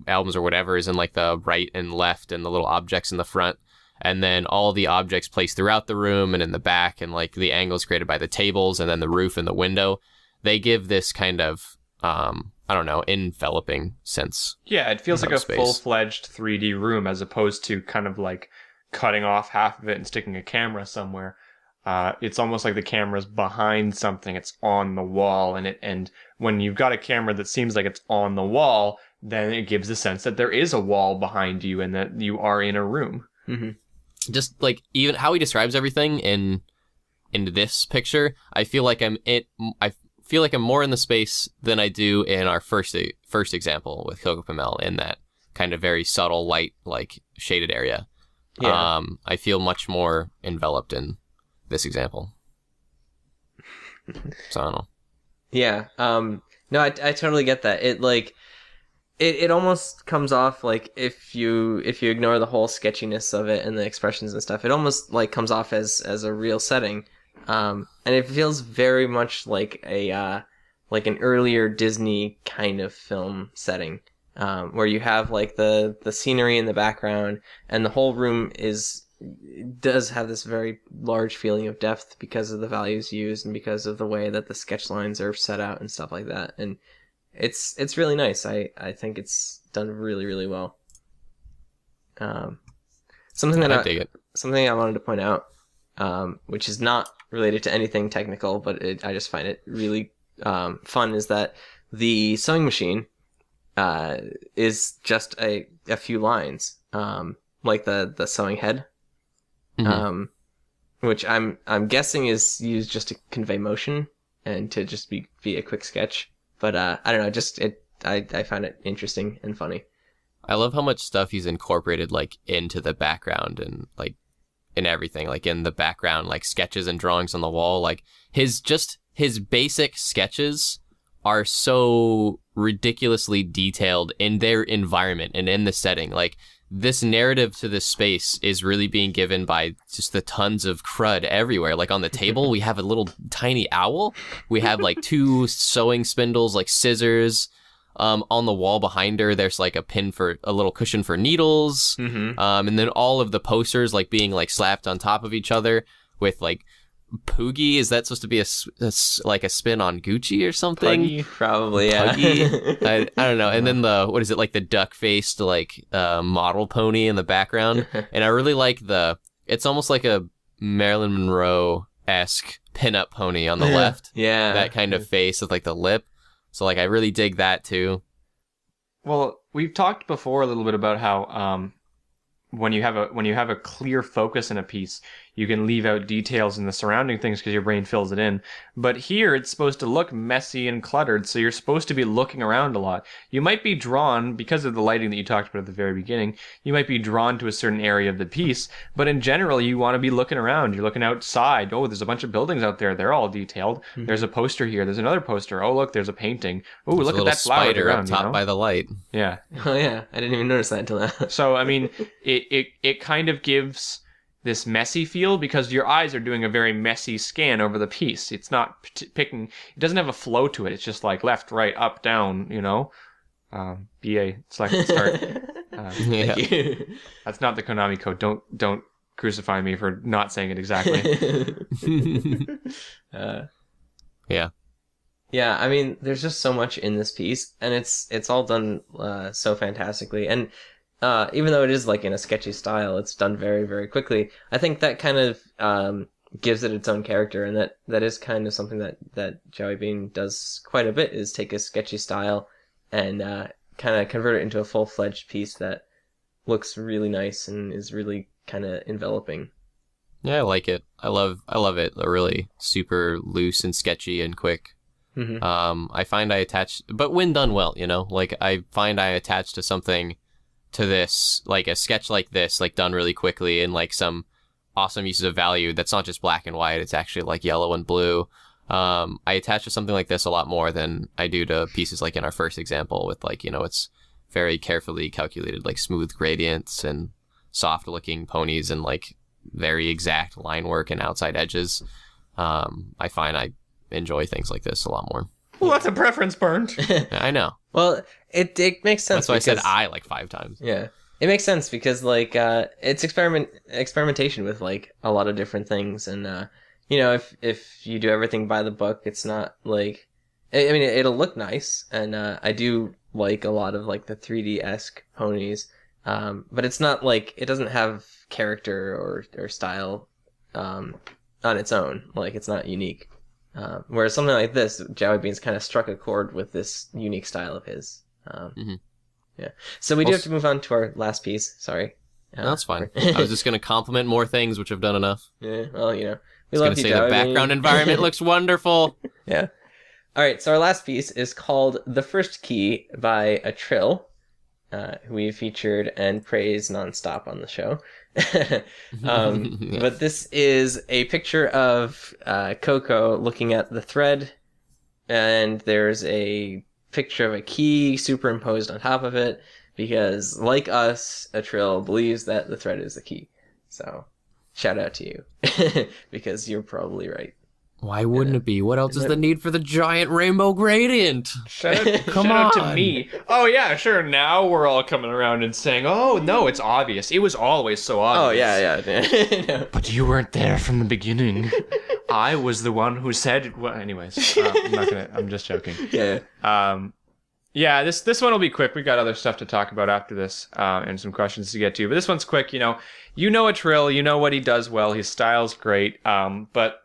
albums or whatever, is in like the right and left, and the little objects in the front. And then all the objects placed throughout the room and in the back, and like the angles created by the tables and then the roof and the window, they give this kind of, I don't know, enveloping sense. Yeah, it feels like a space. full-fledged 3D room as opposed to kind of like cutting off half of it and sticking a camera somewhere. It's almost like the camera's behind something. It's on the wall, and when you've got a camera that seems like it's on the wall, then it gives the sense that there is a wall behind you and that you are in a room. Mm-hmm. Just like even how he describes everything in this picture, I feel like I'm more in the space than I do in our first example with Coco Pommel, in that kind of very subtle light, like shaded area. Yeah. I feel much more enveloped in this example. So I don't know. Yeah. No, I totally get that. It like it almost comes off like, if you ignore the whole sketchiness of it and the expressions and stuff, it almost like comes off as a real setting. And it feels very much like like an earlier Disney kind of film setting, where you have like the scenery in the background and the whole room is it does have this very large feeling of depth because of the values used and because of the way that the sketch lines are set out and stuff like that. And it's really nice. I think it's done really, really well. Something that I dig it. something I wanted to point out, which is not related to anything technical, but I just find it really fun, is that the sewing machine is just a few lines, like the sewing head, which I'm guessing is used just to convey motion and to just be a quick sketch. But I don't know, I find it interesting and funny. I love how much stuff he's incorporated like into the background and like in everything, like in the background, like sketches and drawings on the wall. Like his basic sketches are so ridiculously detailed in their environment and in the setting. Like this narrative to this space is really being given by just the tons of crud everywhere. Like on the table, we have a little tiny owl. We have like 2 sewing spindles, like scissors. On the wall behind her, there's like a little cushion for needles. And then all of the posters like being like slapped on top of each other with like Poogie. Is that supposed to be like a spin on Gucci or something? Puggy, probably, yeah. Puggy? I don't know. And then what is it, like the duck-faced like model pony in the background. And I really like it's almost like a Marilyn Monroe-esque pinup pony on the left. Yeah. That kind of face with like the lip. So, like, I really dig that, too. Well, we've talked before a little bit about how when you have a clear focus in a piece, you can leave out details in the surrounding things because your brain fills it in. But here, it's supposed to look messy and cluttered, so you're supposed to be looking around a lot. You might be drawn, because of the lighting that you talked about at the very beginning, you might be drawn to a certain area of the piece, but in general, you want to be looking around. You're looking outside. Oh, there's a bunch of buildings out there. They're all detailed. Mm-hmm. There's a poster here. There's another poster. Oh, look, there's a painting. Oh, look at that flower spider around, up top by the light. Yeah. Oh, yeah. I didn't even notice that until now. So, I mean, it kind of gives this messy feel because your eyes are doing a very messy scan over the piece. It's not picking, it doesn't have a flow to it. It's just like left, right, up, down, you know? BA, select, start. Yeah. That's not the Konami code. Don't crucify me for not saying it exactly. Yeah. Yeah, I mean, there's just so much in this piece, and it's all done so fantastically. And even though it is like in a sketchy style, it's done very, very quickly. I think that kind of gives it its own character, and that is kind of something that Joey Bean does quite a bit, is take a sketchy style and kind of convert it into a full-fledged piece that looks really nice and is really kind of enveloping. Yeah, I like it. I love it. They're really super loose and sketchy and quick. Mm-hmm. I find I attach, but when done well, you know, like I find I attach to something, to this, like a sketch like this, like done really quickly and like some awesome uses of value that's not just black and white, it's actually like yellow and blue. I attach to something like this a lot more than I do to pieces like in our first example with like, you know, it's very carefully calculated, like smooth gradients and soft looking ponies and like very exact line work and outside edges. I find I enjoy things like this a lot more. Well, that's a preference, Bernd. I know. Well, it makes sense. That's why I said I like 5 times. Yeah. It makes sense because like it's experimentation with like a lot of different things, and you know, if you do everything by the book, it's not like, I mean, it'll look nice, and I do like a lot of like the 3D-esque ponies, but it's not like, it doesn't have character or style on its own. Like, it's not unique. Whereas something like this, Joey Bean's kind of struck a chord with this unique style of his. Yeah. So we do have to move on to our last piece. Sorry. No, that's fine. I was just going to compliment more things, which I've done enough. Yeah, well, you know. We I love was you, going to say Joey the background Bean. environment looks wonderful. Yeah. All right, so our last piece is called The First Key by a Trill, who we've featured and praised nonstop on the show. But this is a picture of Coco looking at the thread, and there's a picture of a key superimposed on top of it, because, like us, a Trill believes that the thread is the key. So, shout out to you, because you're probably right. Why wouldn't it be? What else is the need for the giant rainbow gradient? Shout out, Come shout out to on. me. Oh yeah, sure. Now we're all coming around and saying, "Oh no, it's obvious. It was always so Oh obvious." yeah. No. But you weren't there from the beginning. I was the one who said it. Well, anyways, I'm not gonna. I'm just joking. Yeah. Yeah, this one will be quick. We got other stuff to talk about after this, and some questions to get to. But this one's quick. You know a Trill. You know what he does well. His style's great. But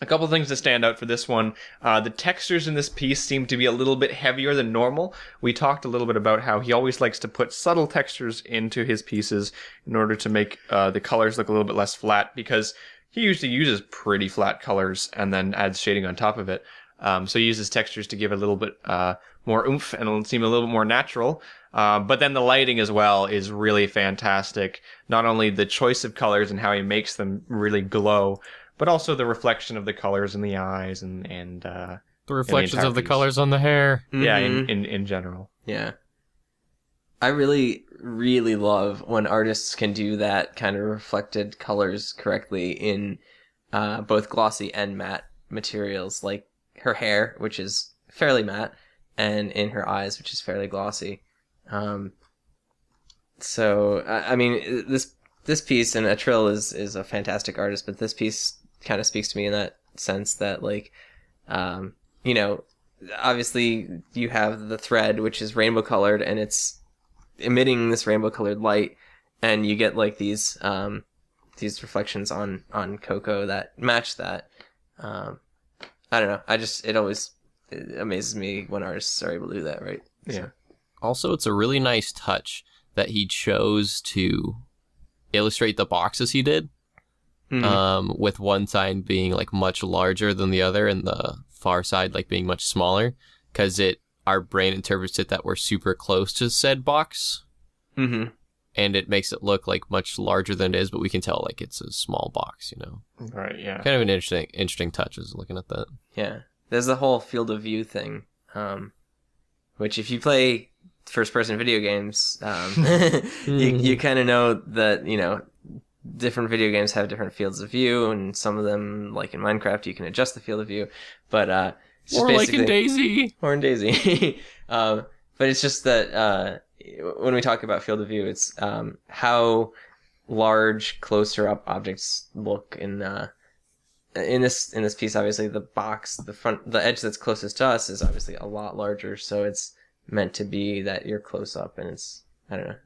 a couple things to stand out for this one. The textures in this piece seem to be a little bit heavier than normal. We talked a little bit about how he always likes to put subtle textures into his pieces in order to make the colors look a little bit less flat, because he usually uses pretty flat colors and then adds shading on top of it. So he uses textures to give it a little bit more oomph and it'll seem a little bit more natural. But then the lighting as well is really fantastic. Not only the choice of colors and how he makes them really glow, but also the reflection of the colors in the eyes and The reflections entire of the piece. colors on the hair. Yeah, Mhm. in general. Yeah. I really, really love when artists can do that kind of reflected colors correctly in both glossy and matte materials, like her hair, which is fairly matte, and in her eyes, which is fairly glossy. So, I mean, this piece, and Atrill is a fantastic artist, but this piece kind of speaks to me in that sense that, like, obviously you have the thread, which is rainbow colored, and it's emitting this rainbow colored light, and you get like these reflections on Coco that match that. I don't know. It amazes me when artists are able to do that, right? Yeah. Also, it's a really nice touch that he chose to illustrate the boxes he did. With one side being like much larger than the other and the far side like being much smaller, because our brain interprets it that we're super close to said box, and it makes it look like much larger than it is, but we can tell like it's a small box, Right, yeah. kind of an interesting touch is looking at that. Yeah. There's the whole field of view thing, which if you play first-person video games, you kind of know that, different video games have different fields of view, and some of them, like in Minecraft, you can adjust the field of view, but it's just Or like in basically- Daisy. Or in Daisy. But it's just that when we talk about field of view, it's how large closer up objects look in this piece. Obviously, the box, the edge that's closest to us is obviously a lot larger, so it's meant to be that you're close up, and it's, I don't know,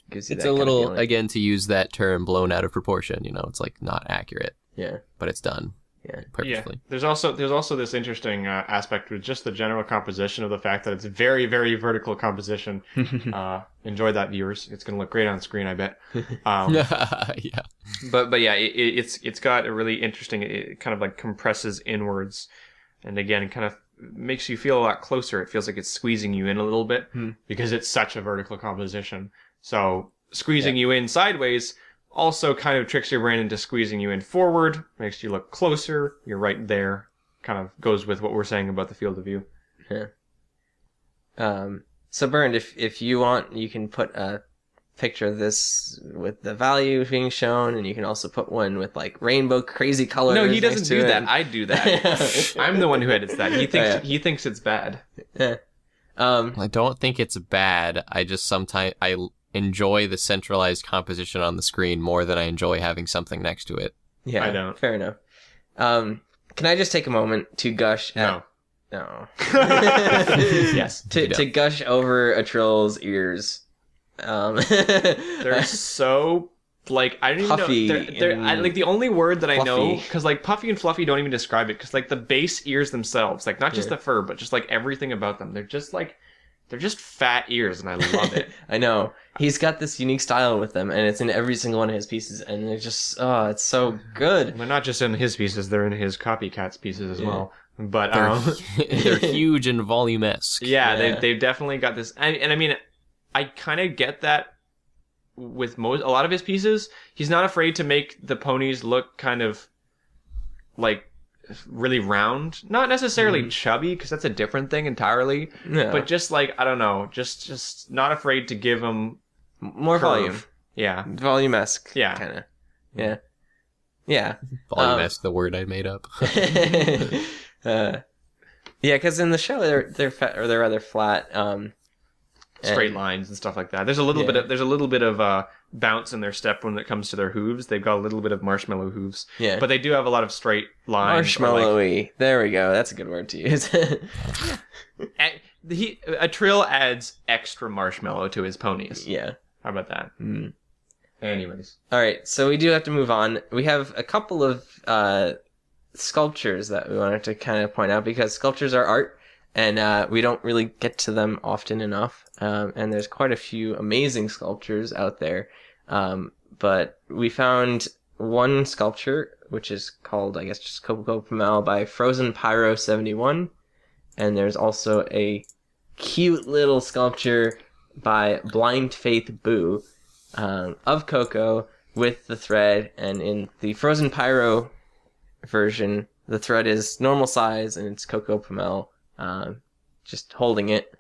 gives you It's that a kind of little, feeling. again, to use that term, blown out of proportion. It's like not accurate, Yeah. but it's done Yeah. purposefully. Yeah. There's also this interesting aspect with just the general composition of the fact that it's very, very vertical composition. Enjoy that, viewers. It's going to look great on screen, I bet. Yeah. But yeah, it's got a really interesting. It kind of like compresses inwards, and again, it kind of makes you feel a lot closer. It feels like it's squeezing you in a little bit because it's such a vertical composition. So squeezing you in sideways also kind of tricks your brain into squeezing you in forward, makes you look closer. You're right there. Kind of goes with what we're saying about the field of view. Yeah. So Bernd, if you want, you can put a picture of this with the value being shown, and you can also put one with like rainbow crazy colors. No, he doesn't next to do it. that. I do that. I'm the one who edits that. He thinks it's bad. Yeah. I don't think it's bad. I just sometimes I enjoy the centralized composition on the screen more than I enjoy having something next to it. Yeah, I don't. Fair enough. Can I just take a moment to gush No. No. Yes. To gush over Atrill's ears. They're so like I don't even Puffy know. and Like the only word that I know, fluffy. because like puffy and fluffy don't even describe it. Because like the base ears themselves, like not just the fur, but just like everything about them, they're just fat ears, and I love it. I know. He's got this unique style with them, and it's in every single one of his pieces, and they're just it's so good. They're not just in his pieces; they're in his copycats pieces as well. But They're huge and volume-esque. yeah, they've definitely got this, and I mean, I kind of get that with a lot of his pieces. He's not afraid to make the ponies look kind of like really round, not necessarily chubby, because that's a different thing entirely. Yeah. But just like I don't know, just not afraid to give them More curve. volume. Yeah, Volume-esque. Yeah. Kind of. Yeah. Yeah. Volume esque, the word I made up. Yeah, because in the show they're they're rather flat. Straight lines and stuff like that. There's a little bit of bounce in their step when it comes to their hooves. They've got a little bit of marshmallow hooves. Yeah. But they do have a lot of straight lines. Marshmallowy. There we go. That's a good word to use. A Trill adds extra marshmallow to his ponies. Yeah. How about that? Mm. Anyways. All right, so we do have to move on. We have a couple of sculptures that we wanted to kind of point out because sculptures are art, and we don't really get to them often enough. And there's quite a few amazing sculptures out there. But we found one sculpture, which is called, I guess, just Coco Pommel by Frozen Pyro 71. And there's also a cute little sculpture by Blind Faith Boo of Coco with the thread. And in the Frozen Pyro version, the thread is normal size and it's Coco Pommel just holding it.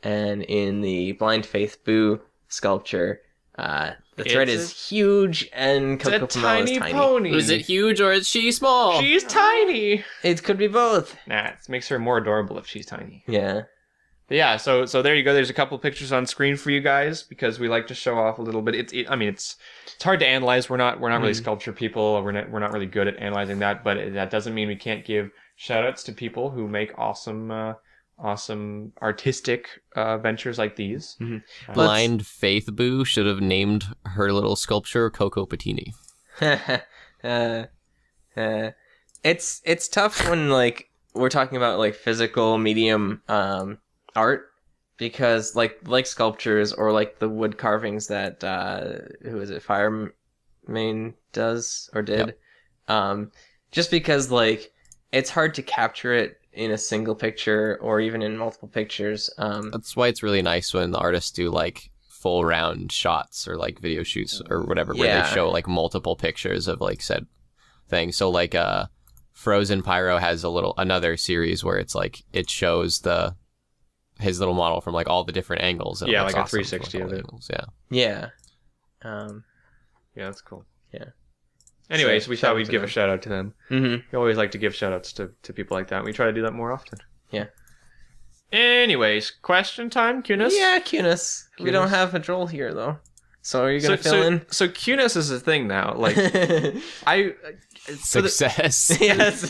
And in the Blind Faith Boo sculpture, the thread is huge and Coco Pommel is tiny. Pony. Is it huge or is she small? She's tiny. It could be both. Nah, it makes her more adorable if she's tiny. Yeah. But yeah, so there you go. There's a couple pictures on screen for you guys because we like to show off a little bit. It's hard to analyze. We're not really sculpture people. We're not really good at analyzing that. But that doesn't mean we can't give shout outs to people who make awesome artistic ventures like these. Mm-hmm. Blind Faith Boo should have named her little sculpture Coco Patini. It's tough when like we're talking about like physical medium art because like sculptures or like the wood carvings that who is it, Firemain does or did. Yep. Just because like it's hard to capture it in a single picture or even in multiple pictures. That's why it's really nice when the artists do like full round shots or like video shoots or whatever where they show like multiple pictures of like said thing. So like Frozen Pyro has another series where it's like it shows his little model from like all the different angles. And yeah, like a 360 of it. Angles. Yeah. Yeah. Yeah, that's cool. Yeah. Anyways, So, we thought we'd give a shout out to them. Mm-hmm. We always like to give shout outs to people like that. We try to do that more often. Yeah. Anyways, question time, Cunis? Yeah, Cunis. We don't have a Joel here though. So are you gonna fill in? So Cunis is a thing now. Like Success. Yes.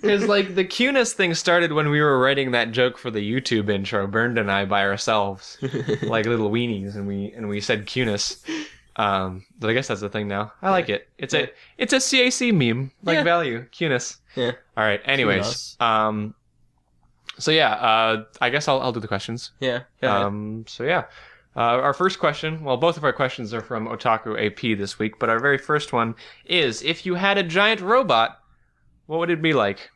Because like the Cunis thing started when we were writing that joke for the YouTube intro, Bernd and I by ourselves, like little weenies, and we said Cunis. But I guess that's the thing now. I like it. It's a CAC meme, like value, Cunis. Yeah. All right. Anyways, so yeah, I guess I'll do the questions. Yeah. So yeah, our first question. Well, both of our questions are from Otaku AP this week, but our very first one is: if you had a giant robot, what would it be like?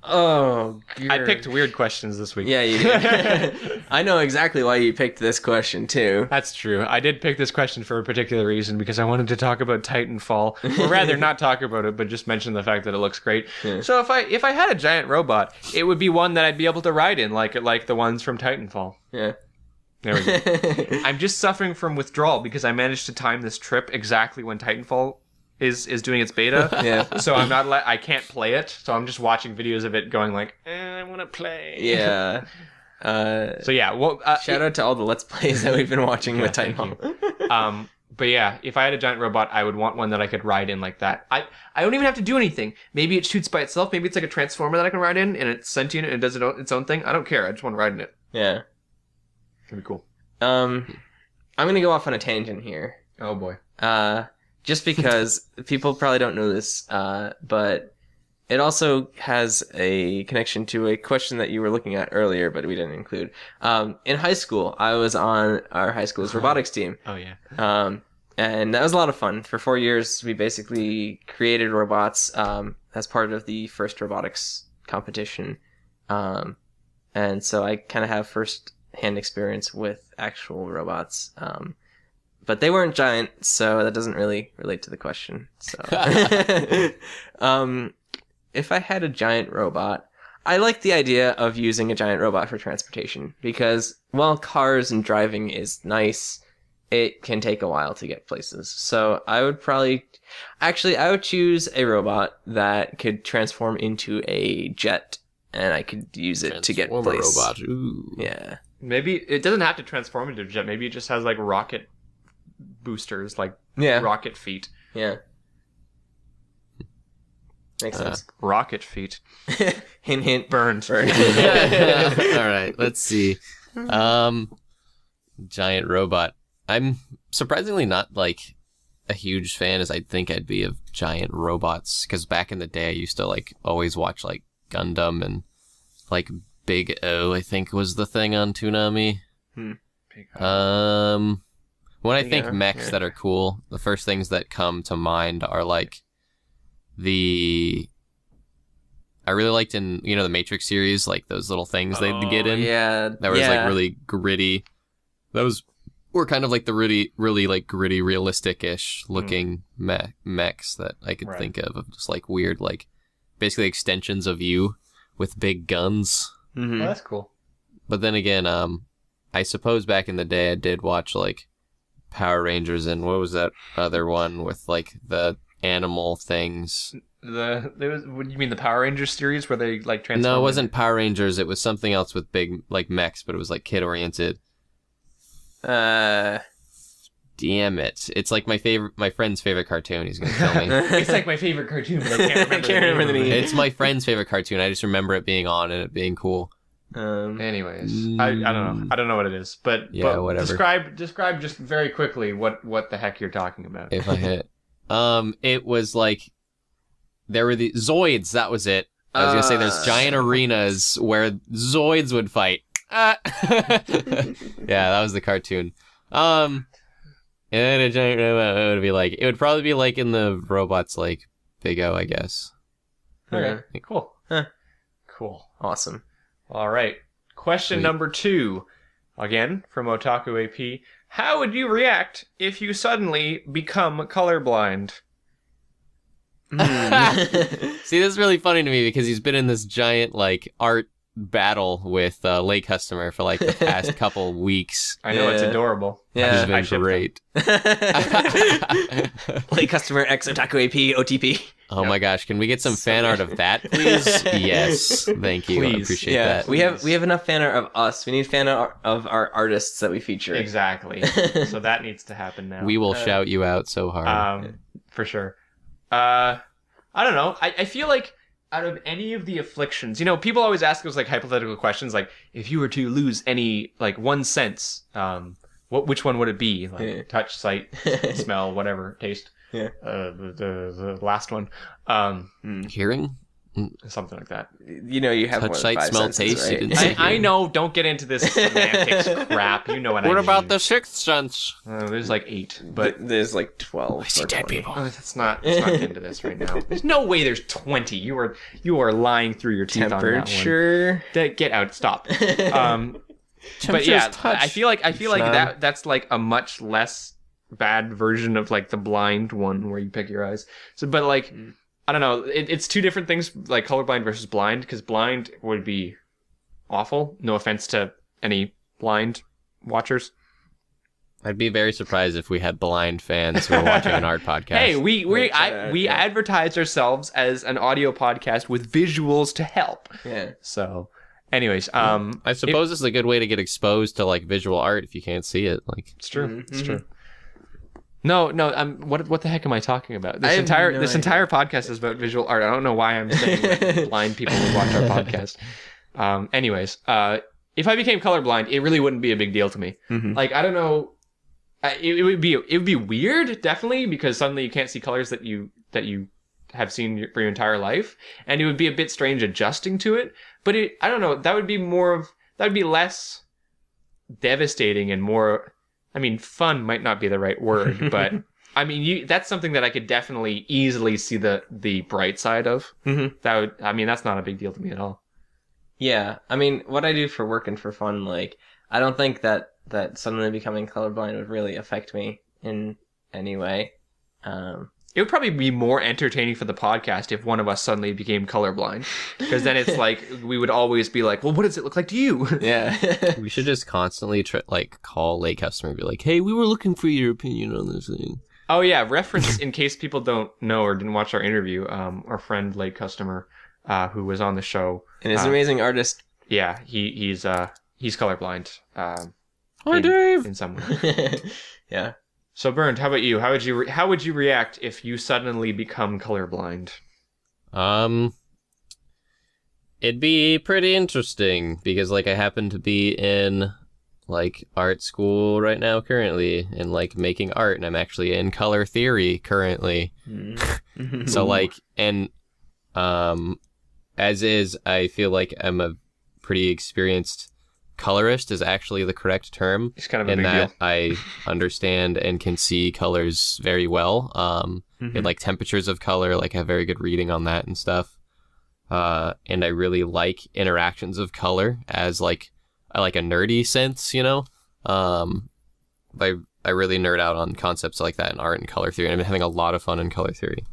Oh, I picked weird questions this week. Yeah, you did. I know exactly why you picked this question too. That's true. I did pick this question for a particular reason because I wanted to talk about Titanfall, or rather, not talk about it, but just mention the fact that it looks great. Yeah. So if I had a giant robot, it would be one that I'd be able to ride in, like the ones from Titanfall. Yeah. There we go. I'm just suffering from withdrawal because I managed to time this trip exactly when Titanfall is doing its beta. Yeah. So I can't play it. So I'm just watching videos of it going like, I want to play. Yeah. So yeah, well, shout out to all the Let's Plays that we've been watching with Titanfall. But yeah, if I had a giant robot, I would want one that I could ride in like that. I don't even have to do anything. Maybe it shoots by itself. Maybe it's like a transformer that I can ride in, and it's sentient and it does its own thing. I don't care. I just want to ride in it. Yeah. It'd be cool. I'm gonna go off on a tangent here. Oh boy. Just because people probably don't know this, but it also has a connection to a question that you were looking at earlier, but we didn't include. In high school, I was on our high school's robotics team. Oh yeah. And that was a lot of fun. For 4 years, we basically created robots as part of the first robotics competition. And so I kind of have first-hand experience with actual robots. But they weren't giant, so that doesn't really relate to the question. So, if I had a giant robot, I like the idea of using a giant robot for transportation because while cars and driving is nice, it can take a while to get places. So I would I would choose a robot that could transform into a jet, and I could use it to get Transformer places. robot. Ooh. Yeah. Maybe it doesn't have to transform into a jet. Maybe it just has like rocket boosters, like Yeah. rocket feet. Yeah. Makes sense. Rocket feet. Hint, hint. Burned. Burn. All right, let's see. Giant robot. I'm surprisingly not like a huge fan as I'd think I'd be of giant robots, because back in the day I used to like always watch like Gundam and like Big O, I think was the thing on Toonami. When I think mechs that are cool, the first things that come to mind are like I really liked in, the Matrix series, like those little things they'd get in. Yeah. That was like really gritty. Those were kind of like the really like gritty, realistic-ish looking mechs that I could think of just like weird, like basically extensions of you with big guns. Mm-hmm. Oh, that's cool. But then again, I suppose back in the day I did watch like Power Rangers and what was that other one with like the animal things? What do you mean, the Power Rangers series where they like transform? No, it wasn't Power Rangers. It was something else with big like mechs, but it was like kid oriented. Damn it! It's like my friend's favorite cartoon. He's gonna kill me. It's like my favorite cartoon, but I can't remember the name. It's my friend's favorite cartoon. I just remember it being on and it being cool. Anyways, I don't know. I don't know what it is, but whatever. Describe just very quickly what the heck you're talking about. If I hit, it was like there were the Zoids. That was it. I was gonna say there's giant arenas where Zoids would fight. Yeah, that was the cartoon. And then a giant robot it would probably be like in the robots like Big O, I guess. Okay, cool. Huh. Cool. Awesome. All right. Question number 2, again from Otaku AP. How would you react if you suddenly become colorblind? See, this is really funny to me because he's been in this giant like art battle with Lay Customer for like the past couple weeks. I know, it's adorable. Yeah, it's been great. Late Customer X Otaku AP OTP. Oh my gosh, can we get some fan art of that, please? Yes, thank you. Please. I appreciate that. We have enough fan art of us. We need fan art of our artists that we feature. Exactly. So that needs to happen now. We will shout you out so hard. For sure. I don't know. I feel like out of any of the afflictions, people always ask us like hypothetical questions, like if you were to lose any like one sense, which one would it be? Like touch, sight, smell, whatever, taste. Yeah. The last one. Hearing? Something like that. You have touch, more sight, than 5 smell, senses, taste. right? You didn't say I know. Don't get into this semantics crap. You know what I mean. What about the sixth sense? There's like 8, but there's like 12. I see dead people. let's not get into this right now. There's no way there's 20. You are lying through your teeth Temperature. on that one. Get out. Stop. But yeah, touch. I feel like that's like a much less bad version of like the blind one where you pick your eyes. So, but like. I don't know. It's two different things, like colorblind versus blind, because blind would be awful. No offense to any blind watchers. I'd be very surprised if we had blind fans who are watching an art podcast. Hey, we advertised ourselves as an audio podcast with visuals to help. Yeah. So, anyways, I suppose this is a good way to get exposed to like visual art if you can't see it. Like it's true. Mm-hmm. It's true. No. What the heck am I talking about? This entire entire podcast is about visual art. I don't know why I'm saying that blind people would watch our podcast. Anyways, if I became colorblind, it really wouldn't be a big deal to me. Mm-hmm. Like I don't know, it would be weird, definitely, because suddenly you can't see colors that you have seen for your entire life, and it would be a bit strange adjusting to it. But I don't know. That would be less devastating and more. I mean, fun might not be the right word, but I mean, that's something that I could definitely easily see the bright side of. Mm-hmm. That's not a big deal to me at all. Yeah, I mean, what I do for work and for fun, like, I don't think that suddenly becoming colorblind would really affect me in any way. It would probably be more entertaining for the podcast if one of us suddenly became colorblind, because then it's like we would always be like, well, what does it look like to you? Yeah. We should just constantly call late customer and be like, hey, we were looking for your opinion on this thing. Oh yeah, reference in case people don't know or didn't watch our interview. Our friend late customer, who was on the show, And is an amazing artist. yeah, he's colorblind. Hi, Dave. In some way. Yeah. So, Bernd, how about you? How would you react if you suddenly become colorblind? It'd be pretty interesting because like I happen to be in like art school right now currently and like making art, and I'm actually in color theory currently. So like, and as is, I feel like I'm a pretty experienced colorist is actually the correct term. It's kind of a in big that deal. I understand and can see colors very well. And like temperatures of color, like I have very good reading on that and stuff. And I really like interactions of color as like I like a nerdy sense, you know. I really nerd out on concepts like that in art and color theory, and I've been having a lot of fun in color theory.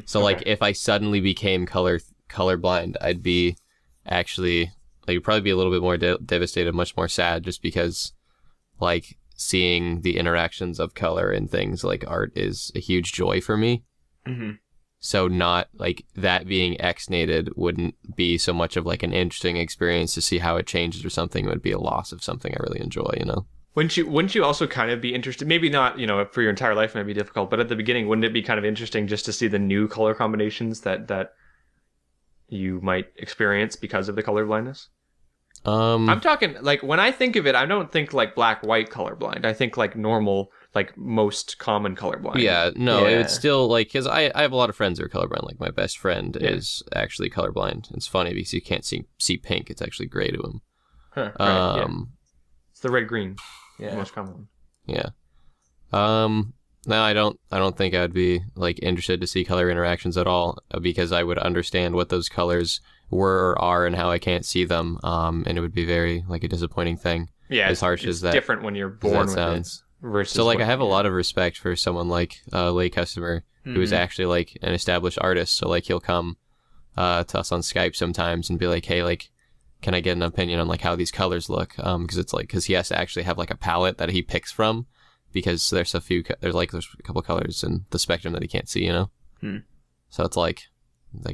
So like if I suddenly became colorblind, I'd be actually like probably be a little bit more devastated, much more sad, just because like seeing the interactions of color in things like art is a huge joy for me. So not like that being exnated wouldn't be so much of like an interesting experience to see how it changes or something. It would be a loss of something I really enjoy, you know? Wouldn't you also kind of be interested? Maybe not, you know, for your entire life it might be difficult, but at the beginning, wouldn't it be kind of interesting just to see the new color combinations that you might experience because of the color blindness? I'm talking like when I think of it, I don't think like black white colorblind. I think like normal, like most common colorblind. Yeah, no, Yeah. it's still like, because I have a lot of friends who are colorblind. Like my best friend is actually colorblind. It's funny because you can't see pink. It's actually gray to him. Huh, right, yeah. It's the red green, Yeah. most common one. Yeah. No, I don't think I'd be like interested to see color interactions at all, because I would understand what those colors were or are and how I can't see them. And it would be very like a disappointing thing. Yeah, as harsh as that different when you're born with sounds. it versus. So like what- I have a lot of respect for someone like a late customer who is actually like an established artist. So like he'll come to us on Skype sometimes and be like, hey, like, can I get an opinion on like how these colors look? Because he has to actually have like a palette that he picks from, because there's a couple colors in the spectrum that he can't see, you know. So it's like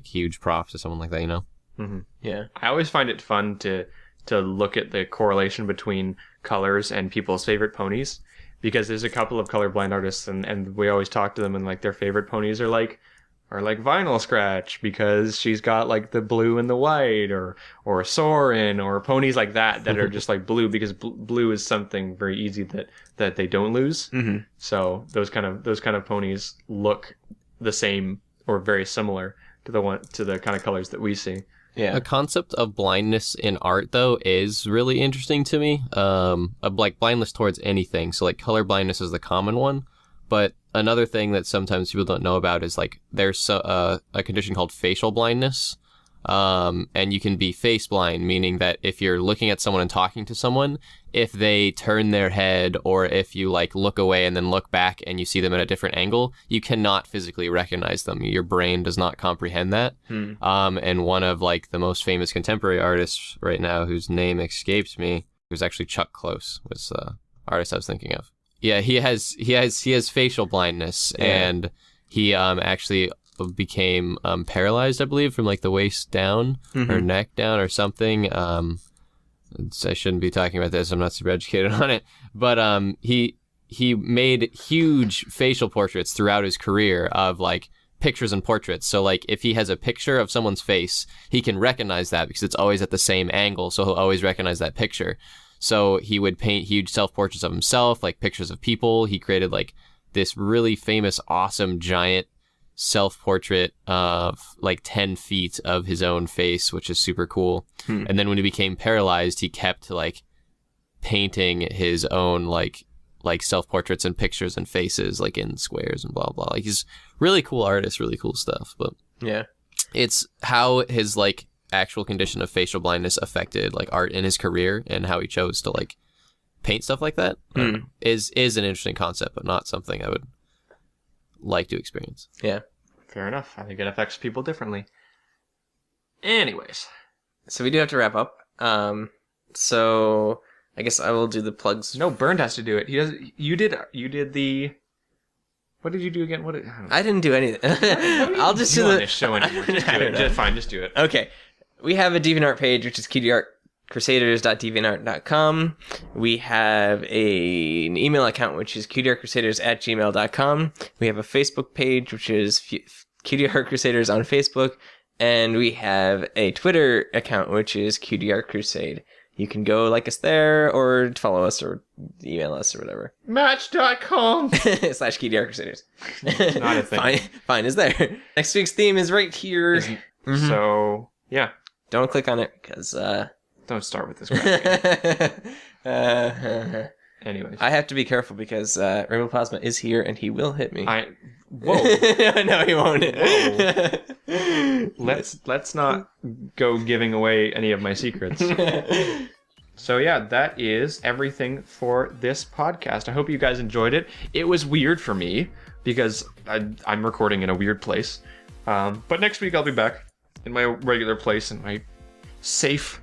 huge props to someone like that, you know. Yeah. I always find it fun to look at the correlation between colors and people's favorite ponies, because there's a couple of colorblind artists and we always talk to them, and like their favorite ponies are like Vinyl Scratch because she's got like the blue and the white, or Sorin, or ponies like that are just like blue because blue is something very easy that they don't lose. So those kind of ponies look the same or very similar to the kind of colors that we see. Yeah. A concept of blindness in art, though, is really interesting to me. Of like blindness towards anything. So like color blindness is the common one, but another thing that sometimes people don't know about is like there's a condition called facial blindness. And you can be face blind, meaning that if you're looking at someone and talking to someone, if they turn their head, or if you like look away and then look back and you see them at a different angle, you cannot physically recognize them. Your brain does not comprehend that. And one of like the most famous contemporary artists right now, whose name escapes me, who's actually Chuck Close, was the artist I was thinking of. Yeah, he has facial blindness, and he actually became paralyzed, I believe, from like the waist down or neck down or something. I shouldn't be talking about this. I'm not super educated on it, but he made huge facial portraits throughout his career of like pictures and portraits. So like if he has a picture of someone's face, he can recognize that because it's always at the same angle, so he'll always recognize that picture. So he would paint huge self-portraits of himself, like pictures of people. He created like this really famous, awesome, giant self-portrait of like 10 feet of his own face, which is super cool. And then when he became paralyzed, he kept like painting his own like self-portraits and pictures and faces like in squares and blah blah. Like he's really cool artist, really cool stuff. But Yeah. it's how his like actual condition of facial blindness affected like art in his career, and how he chose to like paint stuff like that is an interesting concept, but not something I would like to experience. Yeah. Fair enough. I think it affects people differently. Anyways. So we do have to wrap up. So I guess I will do the plugs. No, Bernd has to do it. He does. You did the... What did you do again? I didn't do anything. I'll just do the... Show anymore. Just do it. Fine, just do it. Okay. We have a DeviantArt page, which is cutieartcrusaders.deviantart.com. We have an email account, which is cutieartcrusaders@gmail.com. We have a Facebook page, which is Cutie Art Crusaders on Facebook. And we have a Twitter account, which is Cutie Art Crusade. You can go like us there, or follow us, or email us, or whatever. Match.com / Cutie Art Crusaders. It's not a thing. Fine is there. Next week's theme is right here. So, yeah. Don't click on it, because... Don't start with this crap again. Anyways. I have to be careful, because Rainbow Plasma is here, and he will hit me. Whoa. No, he won't. Whoa. Let's not go giving away any of my secrets. So yeah, that is everything for this podcast. I hope you guys enjoyed it. It was weird for me because I'm recording in a weird place. But next week I'll be back in my regular place, in my safe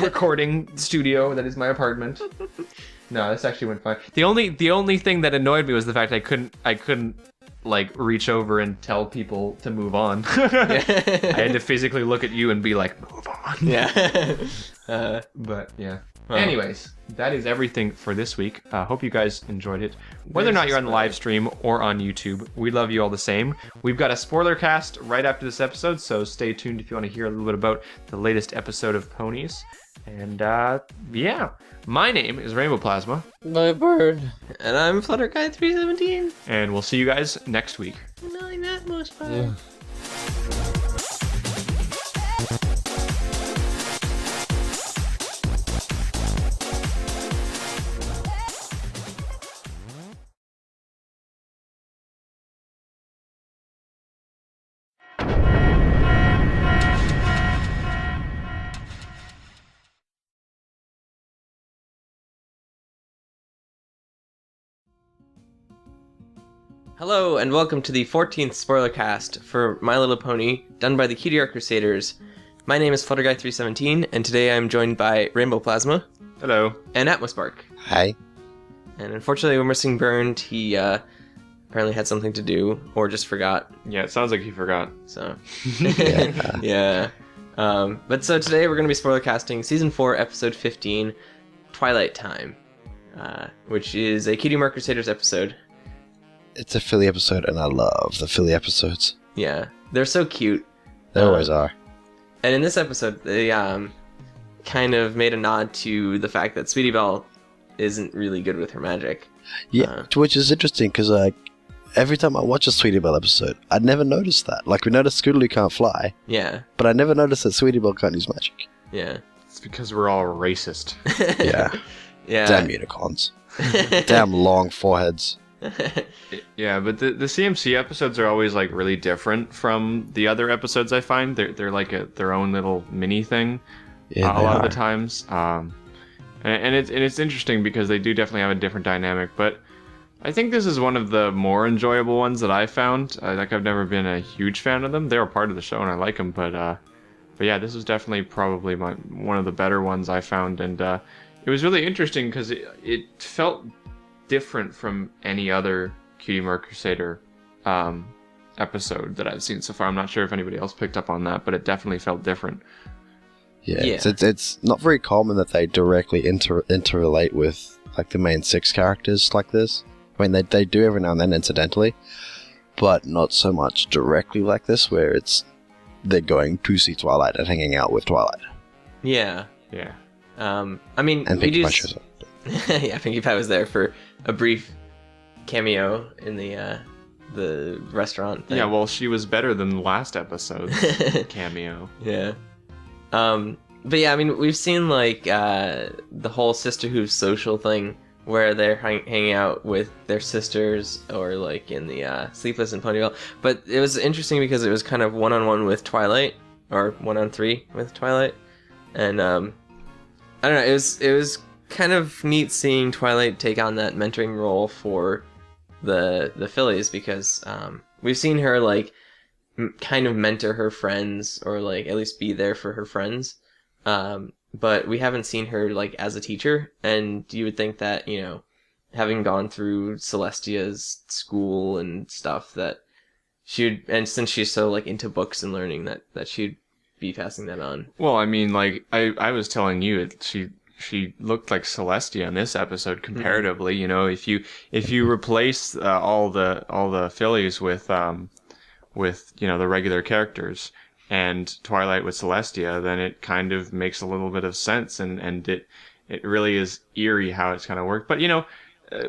recording studio that is my apartment. No, this actually went fine. The only thing that annoyed me was the fact I couldn't like reach over and tell people to move on. I had to physically look at you and be like, move on. Yeah. But yeah. Well. Anyways, that is everything for this week. Hope you guys enjoyed it. Whether or not you're on the live stream or on YouTube, we love you all the same. We've got a spoiler cast right after this episode, so stay tuned if you want to hear a little bit about the latest episode of Ponies. And yeah, my name is Rainbow Plasma. My bird. And I'm FlutterGuy317. And we'll see you guys next week. Knowing that most part. Yeah. Hello, and welcome to the 14th spoiler cast for My Little Pony, done by the Cutie Art Crusaders. My name is FlutterGuy317, and today I'm joined by Rainbow Plasma. Hello. And Atmospark. Hi. And unfortunately, we're missing Bernd. He apparently had something to do, or just forgot. Yeah, it sounds like he forgot. So, yeah. But so today we're going to be spoiler casting Season 4, Episode 15, Twilight Time, which is a Cutie Art Crusaders episode. It's a Philly episode, and I love the Philly episodes. Yeah, they're so cute. They always are. And in this episode, they kind of made a nod to the fact that Sweetie Belle isn't really good with her magic. Yeah, which is interesting, because every time I watch a Sweetie Belle episode, I never noticed that. Like, we noticed Scootaloo can't fly, Yeah, but I never noticed that Sweetie Belle can't use magic. yeah. It's because we're all racist. Yeah. Yeah. Damn unicorns. Damn long foreheads. Yeah, but the CMC episodes are always like really different from the other episodes. I find they're like their own little mini thing Yeah, a lot of the times. And it's interesting because they do definitely have a different dynamic. But I think this is one of the more enjoyable ones that I found. Like, I've never been a huge fan of them. They were part of the show and I like them, but yeah, this is definitely probably one of the better ones I found, and it was really interesting because it felt different from any other Cutie Art Crusader episode that I've seen so far. I'm not sure if anybody else picked up on that, but it definitely felt different. Yeah, Yeah. It's not very common that they directly interrelate with like the main 6 characters like this. I mean, they do every now and then incidentally, but not so much directly like this, where they're going to see Twilight and hanging out with Twilight. Yeah. Yeah. I mean, And we Pinkie do. Pie shows up. Yeah, Pinkie Pie was there for a brief cameo in the restaurant thing. Yeah, well, she was better than the last episode's cameo. Yeah. But yeah, I mean, we've seen like the whole sisterhood social thing where they're hanging out with their sisters, or like in the Sleepless in Ponyville. But it was interesting because it was kind of 1-on-1 with Twilight, or 1-on-3 with Twilight, and I don't know. It was kind of neat seeing Twilight take on that mentoring role for the fillies, because we've seen her like kind of mentor her friends, or like at least be there for her friends, but we haven't seen her like as a teacher. And you would think that, you know, having gone through Celestia's school and stuff, that she'd, and since she's so like into books and learning, that she'd be passing that on. Well, I mean, like I was telling you, she looked like Celestia in this episode comparatively. You know, if you replace all the fillies with you know, the regular characters, and Twilight with Celestia, then it kind of makes a little bit of sense, and it really is eerie how it's kind of worked. But you know,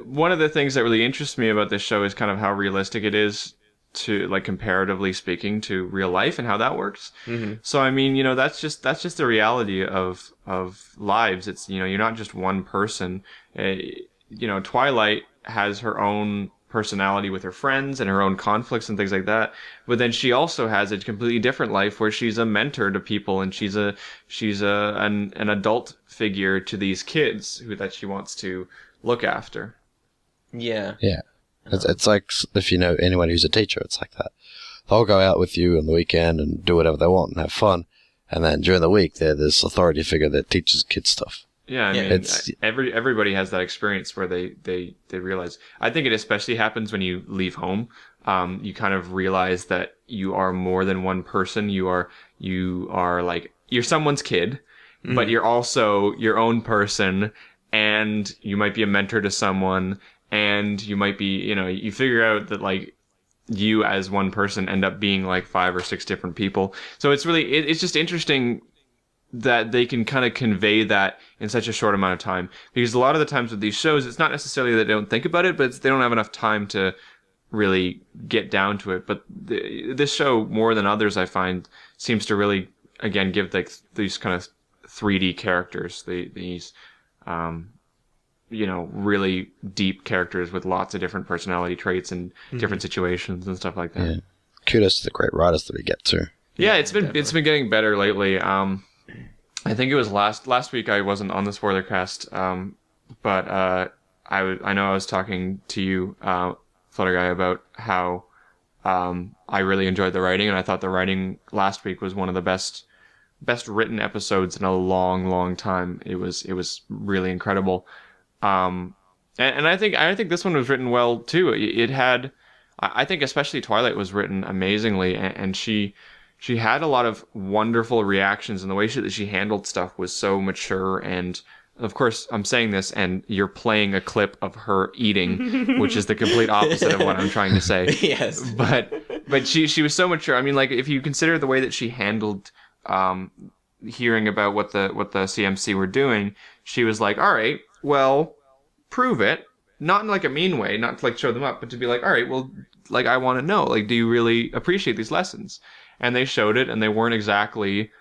one of the things that really interests me about this show is kind of how realistic it is, to like comparatively speaking, to real life and how that works. So I mean, you know, that's just the reality of lives. It's, you know, you're not just one person. You know, Twilight has her own personality with her friends and her own conflicts and things like that, but then she also has a completely different life where she's a mentor to people, and she's an adult figure to these kids that she wants to look after. Yeah. It's like, if you know anyone who's a teacher, it's like that. They'll go out with you on the weekend and do whatever they want and have fun, and then during the week they're this authority figure that teaches kids stuff. Yeah, I mean, everybody has that experience where they realize. I think it especially happens when you leave home. You kind of realize that you are more than one person. You are like, you're someone's kid, but you're also your own person, and you might be a mentor to someone, and you might be, you know, you figure out that like you as one person end up being like 5 or 6 different people. So it's really, it's just interesting that they can kind of convey that in such a short amount of time, because a lot of the times with these shows, it's not necessarily that they don't think about it, but they don't have enough time to really get down to it. But this show, more than others, I find, seems to really, again, give like these kind of 3D characters, these you know, really deep characters with lots of different personality traits and different situations and stuff like that. Yeah. Kudos to the great writers that we get to. Yeah, it's been getting better lately. I think it was last week I wasn't on the spoiler cast, but I know I was talking to you, Flutter Guy, about how I really enjoyed the writing, and I thought the writing last week was one of the best written episodes in a long time. It was really incredible, and I think this one was written well too. It had, I think especially Twilight was written amazingly, and she had a lot of wonderful reactions, and the way that she handled stuff was so mature. And of course, I'm saying this, and you're playing a clip of her eating, which is the complete opposite of what I'm trying to say. Yes. But she was so mature. I mean, like, if you consider the way that she handled hearing about what the CMC were doing, she was like, all right, well, prove it. Not in like a mean way, not to like show them up, but to be like, all right, well, like, I want to know, like, do you really appreciate these lessons? And they showed it, and they weren't exactly,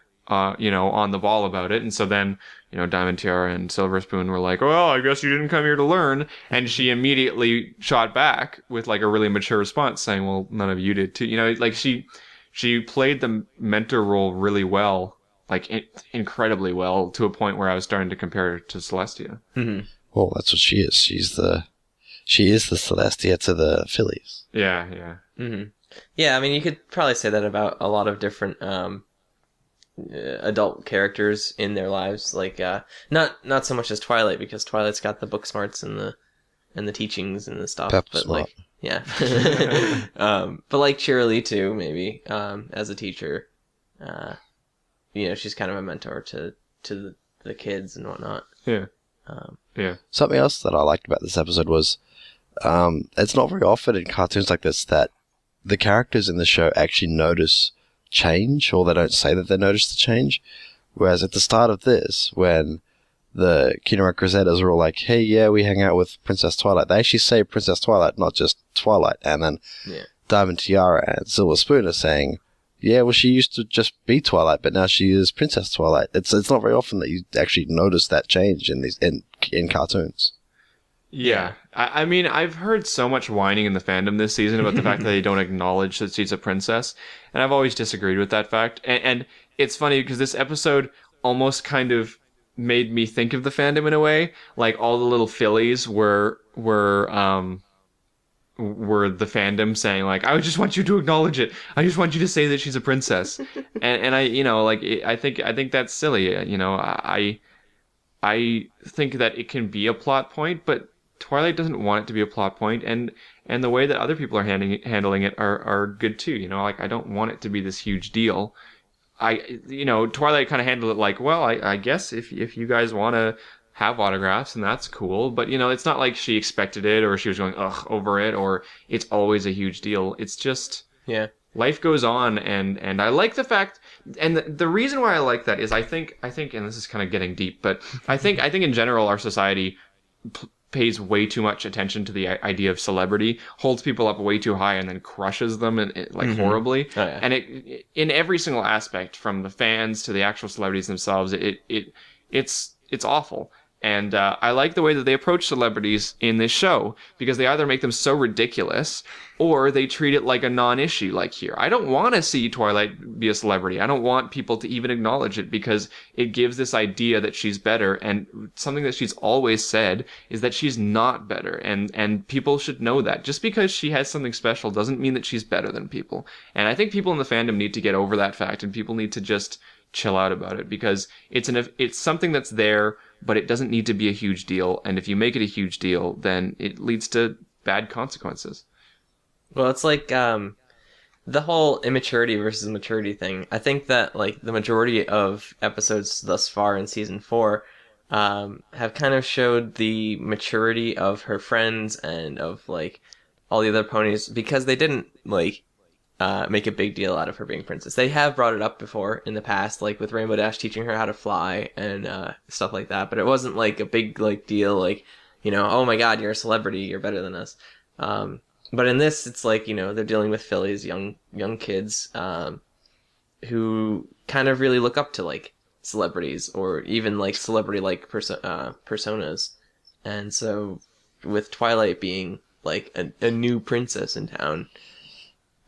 you know, on the ball about it. And so then, you know, Diamond Tiara and Silver Spoon were like, well, I guess you didn't come here to learn. And she immediately shot back with like a really mature response saying, well, none of you did too. You know, like she played the mentor role really well, like incredibly well, to a point where I was starting to compare her to Celestia. Mm-hmm. Well, that's what she is. She is the Celestia to the fillies. Yeah. Mm-hmm. Yeah, I mean, you could probably say that about a lot of different adult characters in their lives. Like, not so much as Twilight, because Twilight's got the book smarts and the teachings and the stuff. Pep but smart. like, yeah, but like Shirley too, maybe as a teacher. You know, she's kind of a mentor to the kids and whatnot. Yeah. Yeah. Something else that I liked about this episode was, it's not very often in cartoons like this that the characters in the show actually notice change, or they don't say that they notice the change. Whereas at the start of this, when the Cutie Art Crusaders are all like, hey, yeah, we hang out with Princess Twilight, they actually say Princess Twilight, not just Twilight. And then Diamond Tiara and Silver Spoon are saying, yeah, well, she used to just be Twilight, but now she is Princess Twilight. It's not very often that you actually notice that change in cartoons. Yeah. I mean, I've heard so much whining in the fandom this season about the fact that they don't acknowledge that she's a princess, and I've always disagreed with that fact. And it's funny because this episode almost kind of made me think of the fandom in a way. Like, all the little fillies were were the fandom saying like, I just want you to acknowledge it. I just want you to say that she's a princess. and I, like, I think that's silly. I think that it can be a plot point, but Twilight doesn't want it to be a plot point, and the way that other people are handling it are good too. Like, I don't want it to be this huge deal. Twilight kind of handled it like, well, I guess if you guys want to have autographs, and that's cool, but it's not like she expected it, or she was going ugh over it, or it's always a huge deal. It's just life goes on, and I like the fact, and the reason why I like that is I think, and this is kind of getting deep, but I think in general our society pays way too much attention to the idea of celebrity, holds people up way too high, and then crushes them horribly. Oh, yeah. And it in every single aspect, from the fans to the actual celebrities themselves, it's awful. And I like the way that they approach celebrities in this show, because they either make them so ridiculous or they treat it like a non-issue, like here. I don't want to see Twilight be a celebrity. I don't want people to even acknowledge it, because it gives this idea that she's better, and something that she's always said is that she's not better, and people should know that. Just because she has something special doesn't mean that she's better than people. And I think people in the fandom need to get over that fact, and people need to just chill out about it, because it's something that's there, but it doesn't need to be a huge deal. And if you make it a huge deal, then it leads to bad consequences. Well, it's like the whole immaturity versus maturity thing. I think that like the majority of episodes thus far in season 4 have kind of showed the maturity of her friends and of like all the other ponies, because they didn't like make a big deal out of her being princess. They have brought it up before in the past, like with Rainbow Dash teaching her how to fly and stuff like that, but it wasn't like a big like deal, like, oh my god, you're a celebrity, you're better than us. But in this, it's like, they're dealing with fillies, young kids, who kind of really look up to like celebrities, or even like celebrity like personas. And so with Twilight being like a new princess in town,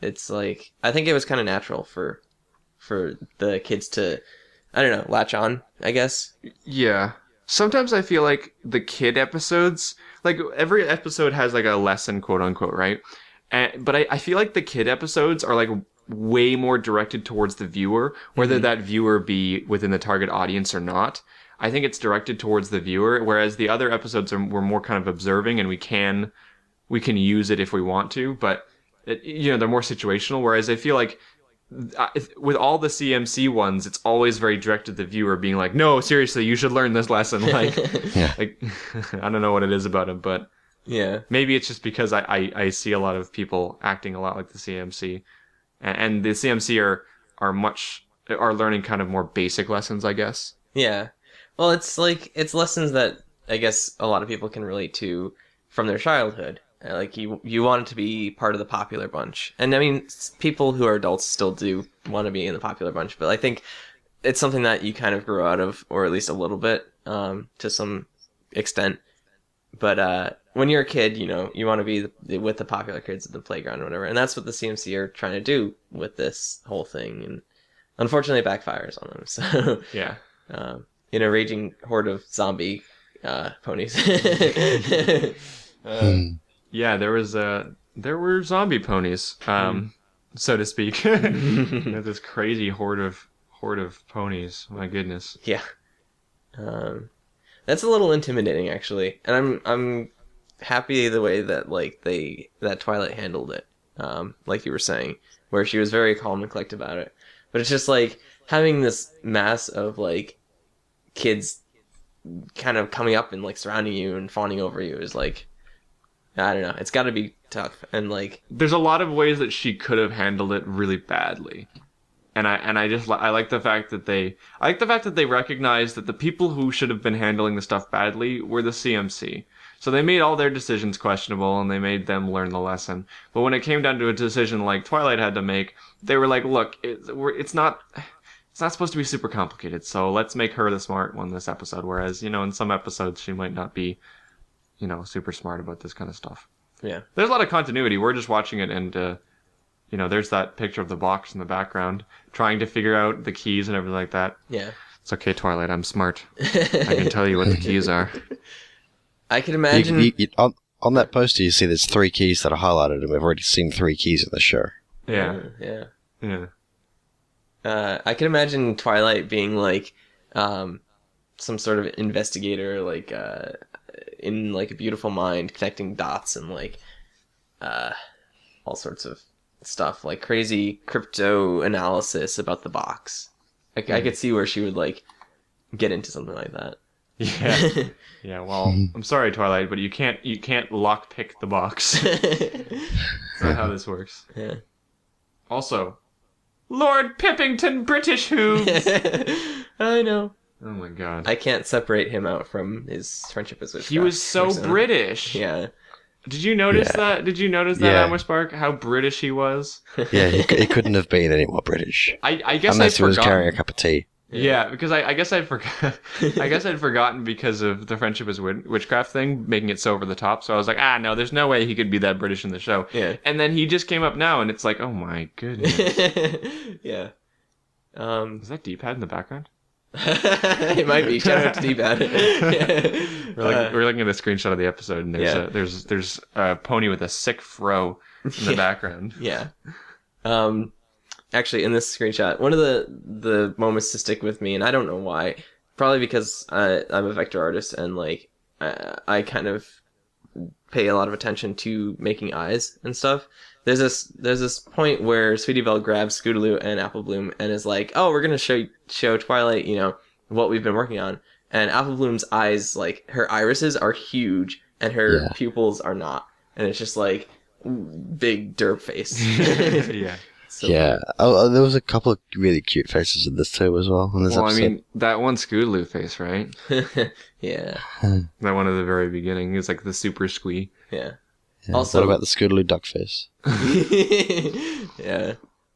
it's like, I think it was kind of natural for the kids to, I don't know, latch on, I guess. Yeah. Sometimes I feel like the kid episodes, like every episode has like a lesson, quote unquote, right? But I feel like the kid episodes are like way more directed towards the viewer, whether that viewer be within the target audience or not. I think it's directed towards the viewer, whereas the other episodes were more kind of observing, and we can use it if we want to, but they're more situational. Whereas I feel like with all the CMC ones, it's always very directed to the viewer, being like, no, seriously, you should learn this lesson. Like, like I don't know what it is about it, but maybe it's just because I see a lot of people acting a lot like the CMC, and the CMC are learning kind of more basic lessons, I guess. Yeah. Well, it's like, it's lessons that I guess a lot of people can relate to from their childhood. Like, you want to be part of the popular bunch. And I mean, people who are adults still do want to be in the popular bunch, but I think it's something that you kind of grow out of, or at least a little bit, to some extent. But when you're a kid, you want to be with the popular kids at the playground or whatever. And that's what the CMC are trying to do with this whole thing. And unfortunately, it backfires on them. So, yeah. In a raging horde of zombie ponies. Yeah, there were zombie ponies, so to speak. This crazy horde of ponies. My goodness. Yeah. That's a little intimidating, actually, and I'm happy the way that that Twilight handled it. Like you were saying, where she was very calm and collected about it. But it's just like having this mass of like kids kind of coming up and like surrounding you and fawning over you is like, I don't know. It's got to be tough, and like there's a lot of ways that she could have handled it really badly, and I like the fact that they recognize that the people who should have been handling the stuff badly were the CMC. So they made all their decisions questionable, and they made them learn the lesson. But when it came down to a decision like Twilight had to make, they were like, "Look, it's not supposed to be super complicated. So let's make her the smart one this episode." Whereas in some episodes she might not be super smart about this kind of stuff. Yeah. There's a lot of continuity. We're just watching it, and, there's that picture of the box in the background, trying to figure out the keys and everything like that. Yeah. It's okay, Twilight, I'm smart. I can tell you what the keys are. I can imagine... On that poster, you see there's 3 keys that are highlighted, and we've already seen 3 keys in the show. Yeah. Yeah. I can imagine Twilight being like some sort of investigator, like in like a beautiful mind, connecting dots and like all sorts of stuff, like crazy crypto analysis about the box. I could see where she would like get into something like that. Yeah. Yeah, well, I'm sorry, Twilight, but you can't lockpick the box. That's not how this works. Yeah. Also, Lord Pippington British Hooves! I know. Oh my god. I can't separate him out from his friendship as witchcraft. He was so persona. British. Yeah. Did you notice that? Did you notice that, Yeah. Atmospark? How British he was? Yeah, he couldn't have been any more British. I guess Unless he was forgotten. carrying a cup of tea. Yeah, because I guess I'd forgot. I guess I'd forgotten because of the friendship as witchcraft thing, making it so over the top. So I was like, no, there's no way he could be that British in the show. Yeah. And then he just came up now, and it's like, oh my goodness. Yeah. Is that D-pad in the background? It might be. Shout out to D-pad. We're looking at a screenshot of the episode, and there's a pony with a sick fro in the background. Yeah. Actually, in this screenshot, one of the moments to stick with me, and I don't know why, probably because I'm a vector artist, and like I kind of pay a lot of attention to making eyes and stuff. There's this point where Sweetie Belle grabs Scootaloo and Apple Bloom and is like, "Oh, we're gonna show Twilight, what we've been working on." And Apple Bloom's eyes, like her irises are huge, and her pupils are not, and it's just like big derp face. Yeah. So Yeah. Oh, there was a couple of really cute faces in this too as well. In this Well, I episode. mean, that one Scootaloo face, right? yeah, That one at the very beginning is like the super squee. yeah. Yeah. Also- What about the Scootaloo duck face? Yeah.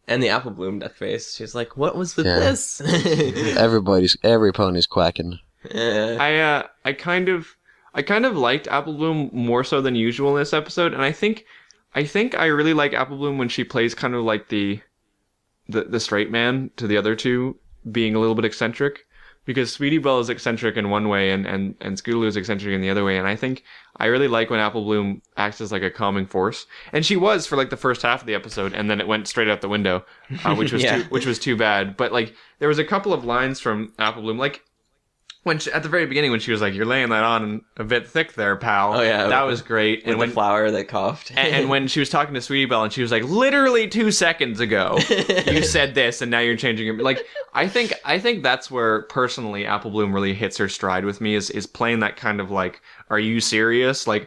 And the Apple Bloom duck face. She's like, "What was with Yeah. this?" Every pony's quacking. Yeah. I kind of liked Apple Bloom more so than usual in this episode, and I think I really like Apple Bloom when she plays kind of like the straight man to the other two, being a little bit eccentric, because Sweetie Belle is eccentric in one way and Scootaloo is eccentric in the other way, and I think I really like when Apple Bloom acts as like a calming force, and she was for like the first half of the episode, and then it went straight out the window, which was which was too bad. But like there was a couple of lines from Apple Bloom, like when at the very beginning when she was like, "You're laying that on a bit thick there, pal." Oh, yeah. That was great. With the flower that coughed. and when she was talking to Sweetie Belle and she was like, "Literally 2 seconds ago, you said this and now you're changing it." Like, I think that's where personally Apple Bloom really hits her stride with me is playing that kind of like, "Are you serious?" Like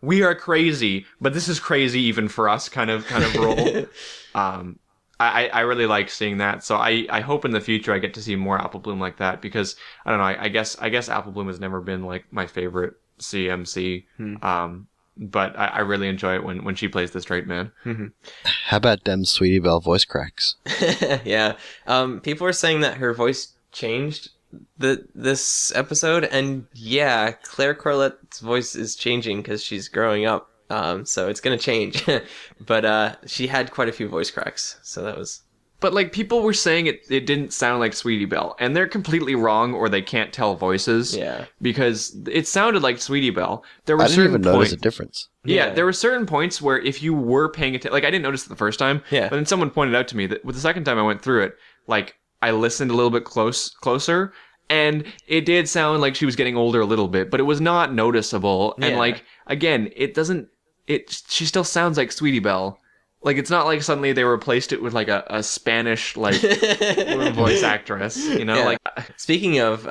we are crazy, but this is crazy even for us kind of role. I really like seeing that, so I hope in the future I get to see more Apple Bloom like that, because I don't know, I guess Apple Bloom has never been like my favorite CMC, but I really enjoy it when she plays the straight man. How about them Sweetie Belle voice cracks? Yeah. People are saying that her voice changed this episode, and yeah, Claire Corlett's voice is changing because she's growing up. So it's gonna change, but she had quite a few voice cracks, so that was. But like people were saying it didn't sound like Sweetie Belle, and they're completely wrong, or they can't tell voices. Yeah. Because it sounded like Sweetie Belle. There were I didn't certain even notice points. a difference. Yeah, Yeah. there were certain points where if you were paying attention, like I didn't notice it the first time, Yeah. but then someone pointed out to me that with the second time I went through it, like I listened a little bit closer, and it did sound like she was getting older a little bit, but it was not noticeable. And Yeah. like again, she still sounds like Sweetie Belle. Like it's not like suddenly they replaced it with like a Spanish like voice actress, Yeah. like Speaking of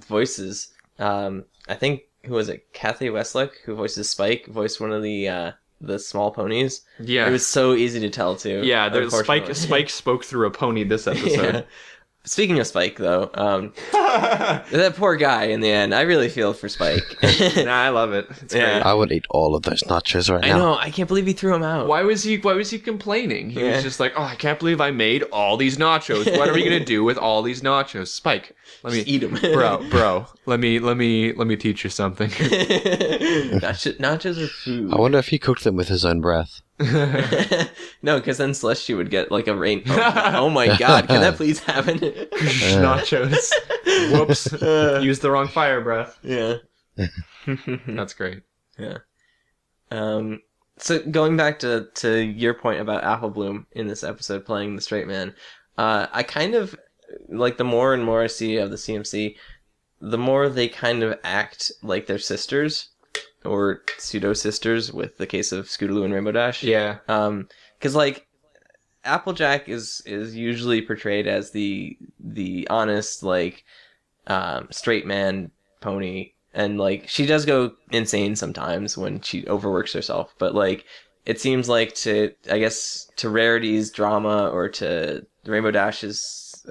voices, I think who was it? Kathy Westlick, who voices Spike, voiced one of the small ponies. yeah. It was so easy to tell too. Yeah, unfortunately. Spike spoke through a pony this episode. Yeah. Speaking of Spike, though, that poor guy in the end, I really feel for Spike. Nah, I love it. It's Yeah. great. I would eat all of those nachos right I now. know, I can't believe he threw him out. Why was he complaining? He Yeah. was just like, "Oh, I can't believe I made all these nachos. What are we gonna do with all these nachos?" Spike, let me Just eat him. bro. Let me teach you something. Nachos are food. I wonder if he cooked them with his own breath. No, because then Celestia would get like a rain. Oh my god, can that please happen? Nachos. Whoops. Used the wrong fire breath. Yeah. That's great. Yeah. So going back to your point about Apple Bloom in this episode playing the straight man, I kind of like the more and more I see of the CMC, the more they kind of act like they're sisters or pseudo sisters with the case of Scootaloo and Rainbow Dash. Yeah. Because like Applejack is usually portrayed as the honest like straight man pony. And, like, she does go insane sometimes when she overworks herself. But, like, it seems like to Rarity's drama or to Rainbow Dash's...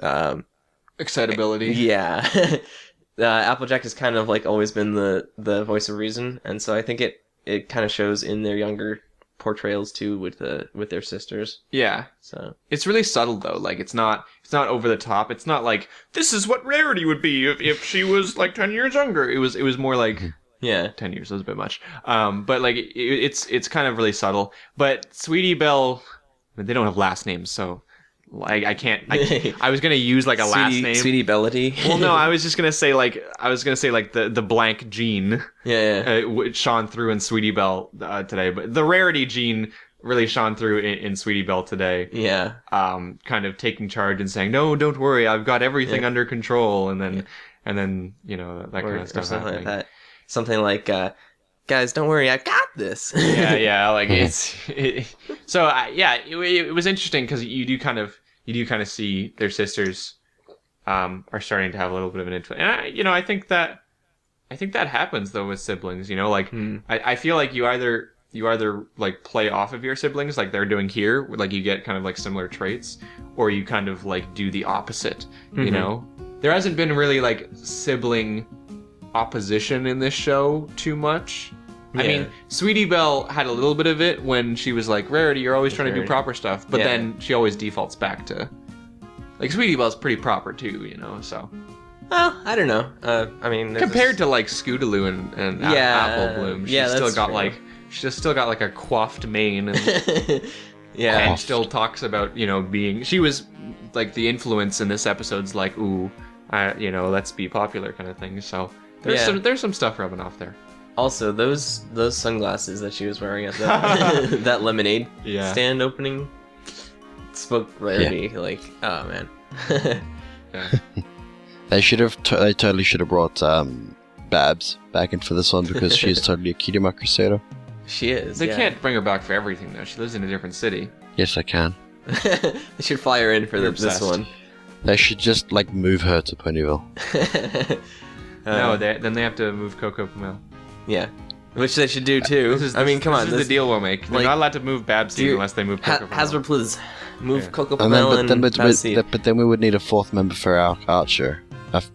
excitability. Yeah. Applejack has kind of, like, always been the voice of reason. And so I think it kind of shows in their younger portrayals, too, with their sisters. Yeah. So it's really subtle, though. Like, it's not over the top. It's not like, this is what Rarity would be if she was, like, 10 years younger. It was more like... Yeah. 10 years was a bit much. But, like, it's kind of really subtle. But Sweetie Belle... They don't have last names, so... I can't... I was going to use, like, a last name. Sweetie Bellity. Well, no, I was just going to say, like... the blank gene... Yeah. Shone through in Sweetie Belle today. But the Rarity gene... really shone through in Sweetie Belle today. Yeah. Kind of taking charge and saying, no, don't worry, I've got everything under control. And then, you know, that kind of stuff something happening. like that. Something like, guys, don't worry, I got this. Yeah, like it was interesting because you do kind of see their sisters, are starting to have a little bit of an influence. And I think that happens though with siblings, you know, like I feel like you either like play off of your siblings like they're doing here, like you get kind of like similar traits, or you kind of like do the opposite, you know? There hasn't been really like sibling opposition in this show too much. I mean, Sweetie Belle had a little bit of it when she was like, Rarity, you're always trying to do proper stuff, but then she always defaults back to, like, Sweetie Belle's pretty proper too, you know, so. Well, I don't know. I mean... Compared to, like, Scootaloo and Apple Bloom, she's still got, like, a coiffed mane, and, and still talks about, you know, being... She was, like, the influence in this episode's like, ooh, you know, let's be popular kind of thing, so there's some stuff rubbing off there. Also, those sunglasses that she was wearing at the, that lemonade stand opening spoke Rarity. Like, oh man. They totally should have brought Babs back in for this one because she is totally a Cutie Art Crusader. She is. They can't bring her back for everything though. She lives in a different city. Yes, I can. They should fly her in for this one. They should just like move her to Ponyville. No, then they have to move Coco Pommel. Yeah, which they should do too. Come on. This is the deal we'll make. They're not allowed to move Babsy unless they move Coco Pommel. Hasbro, please move Coco Pommel and Babsy. But then we would need a fourth member for our Archer.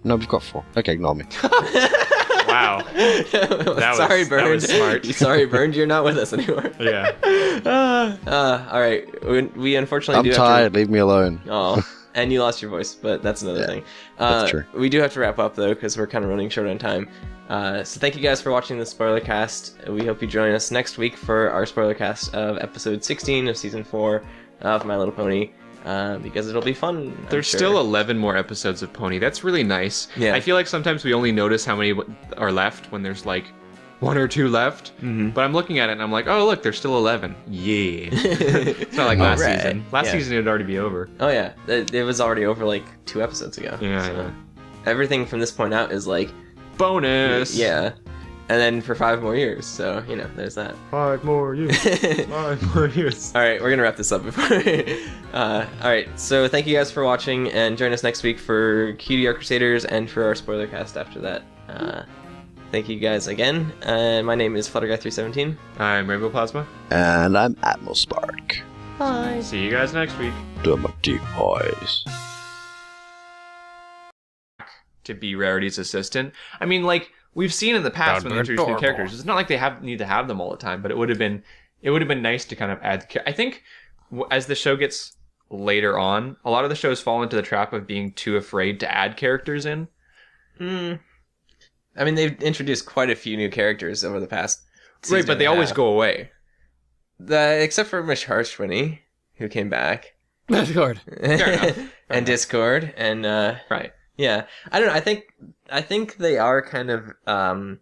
No, we've got 4. Okay, ignore me. Wow. Sorry, Bernd. That was smart. Sorry, Bernd. You're not with us anymore. Yeah. All right. We unfortunately I'm tired. Leave me alone. Oh. And you lost your voice, but that's another thing. That's true. We do have to wrap up, though, because we're kind of running short on time. So thank you guys for watching the spoiler cast. We hope you join us next week for our spoiler cast of episode 16 of season 4 of My Little Pony, because it'll be fun. There's still 11 more episodes of Pony. That's really nice. Yeah. I feel like sometimes we only notice how many are left when there's like 1 or 2 left. Mm-hmm. But I'm looking at it and I'm like, oh, look, there's still 11. Yeah. It's not like last season. Last season it would already be over. Oh, yeah. It was already over like 2 episodes ago. Yeah. Everything from this point out is like... bonus! Yeah. And then for 5 more years. So, you know, there's that. 5 more years. 5 more years. All right, we're going to wrap this up before... all right, so thank you guys for watching, and join us next week for Cutie Art Crusaders and for our spoiler cast after that. Thank you guys again. My name is Flutterguy317. I'm Rainbow Plasma. And I'm Admiral Spark. Bye. See you guys next week. Do my deep eyes. To be Rarity's assistant. I mean, like, we've seen in the past when they introduce new characters, it's not like they need to have them all the time, but it would have been nice to kind of add... I think as the show gets later on, a lot of the shows fall into the trap of being too afraid to add characters in. I mean, they've introduced quite a few new characters over the past season. Right, but they always go away. Except for Mish Harshwini, who came back. Discord. And Discord, and... right. Yeah. I don't know, I think they are kind of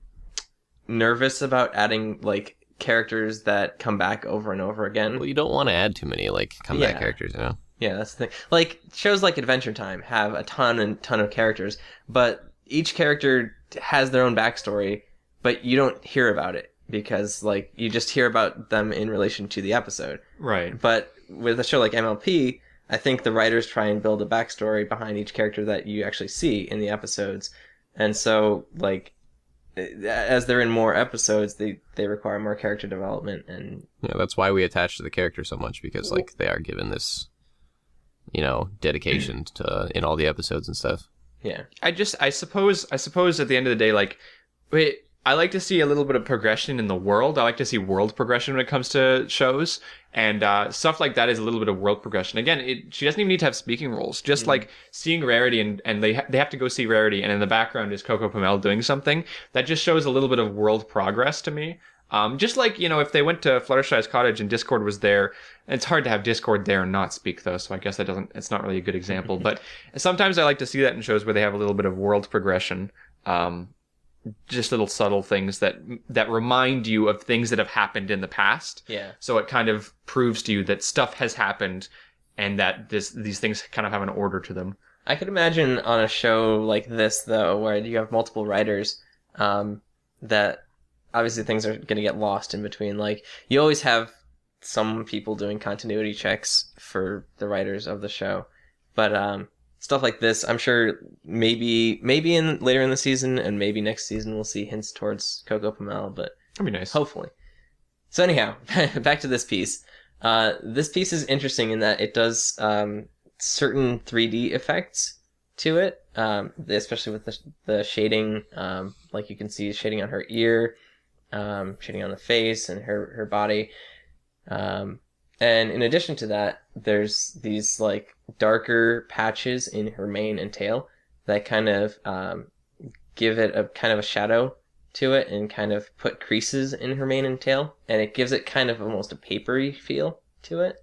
nervous about adding, like, characters that come back over and over again. Well, you don't want to add too many like comeback characters, you know. Yeah, that's the thing. Like shows like Adventure Time have a ton of characters, but each character has their own backstory, but you don't hear about it because like you just hear about them in relation to the episode. Right. But with a show like MLP, I think the writers try and build a backstory behind each character that you actually see in the episodes. And so like as they're in more episodes, they require more character development. And yeah, that's why we attach to the character so much, because like they are given this, you know, dedication to in all the episodes and stuff. Yeah. I suppose at the end of the day, like, I like to see a little bit of progression in the world. I like to see world progression when it comes to shows, and stuff like that is a little bit of world progression. Again, she doesn't even need to have speaking roles. Just like seeing Rarity, and they have to go see Rarity, and in the background is Coco Pommel doing something. That just shows a little bit of world progress to me. Just like, you know, if they went to Fluttershy's cottage and Discord was there, it's hard to have Discord there and not speak though, so I guess it's not really a good example. But sometimes I like to see that in shows where they have a little bit of world progression. Just little subtle things that remind you of things that have happened in the past. Yeah. So it kind of proves to you that stuff has happened and that these things kind of have an order to them. I could imagine on a show like this, though, where you have multiple writers, that obviously things are going to get lost in between. Like, you always have some people doing continuity checks for the writers of the show. But stuff like this, I'm sure maybe later in the season and maybe next season we'll see hints towards Coco Pommel, but That'd be nice. hopefully. So anyhow, back to this piece. This piece is interesting in that it does certain 3D effects to it, especially with the shading. Like you can see shading on her ear, shading on the face and her body. And in addition to that, there's these like darker patches in her mane and tail that kind of give it a kind of a shadow to it and kind of put creases in her mane and tail. And it gives it kind of almost a papery feel to it,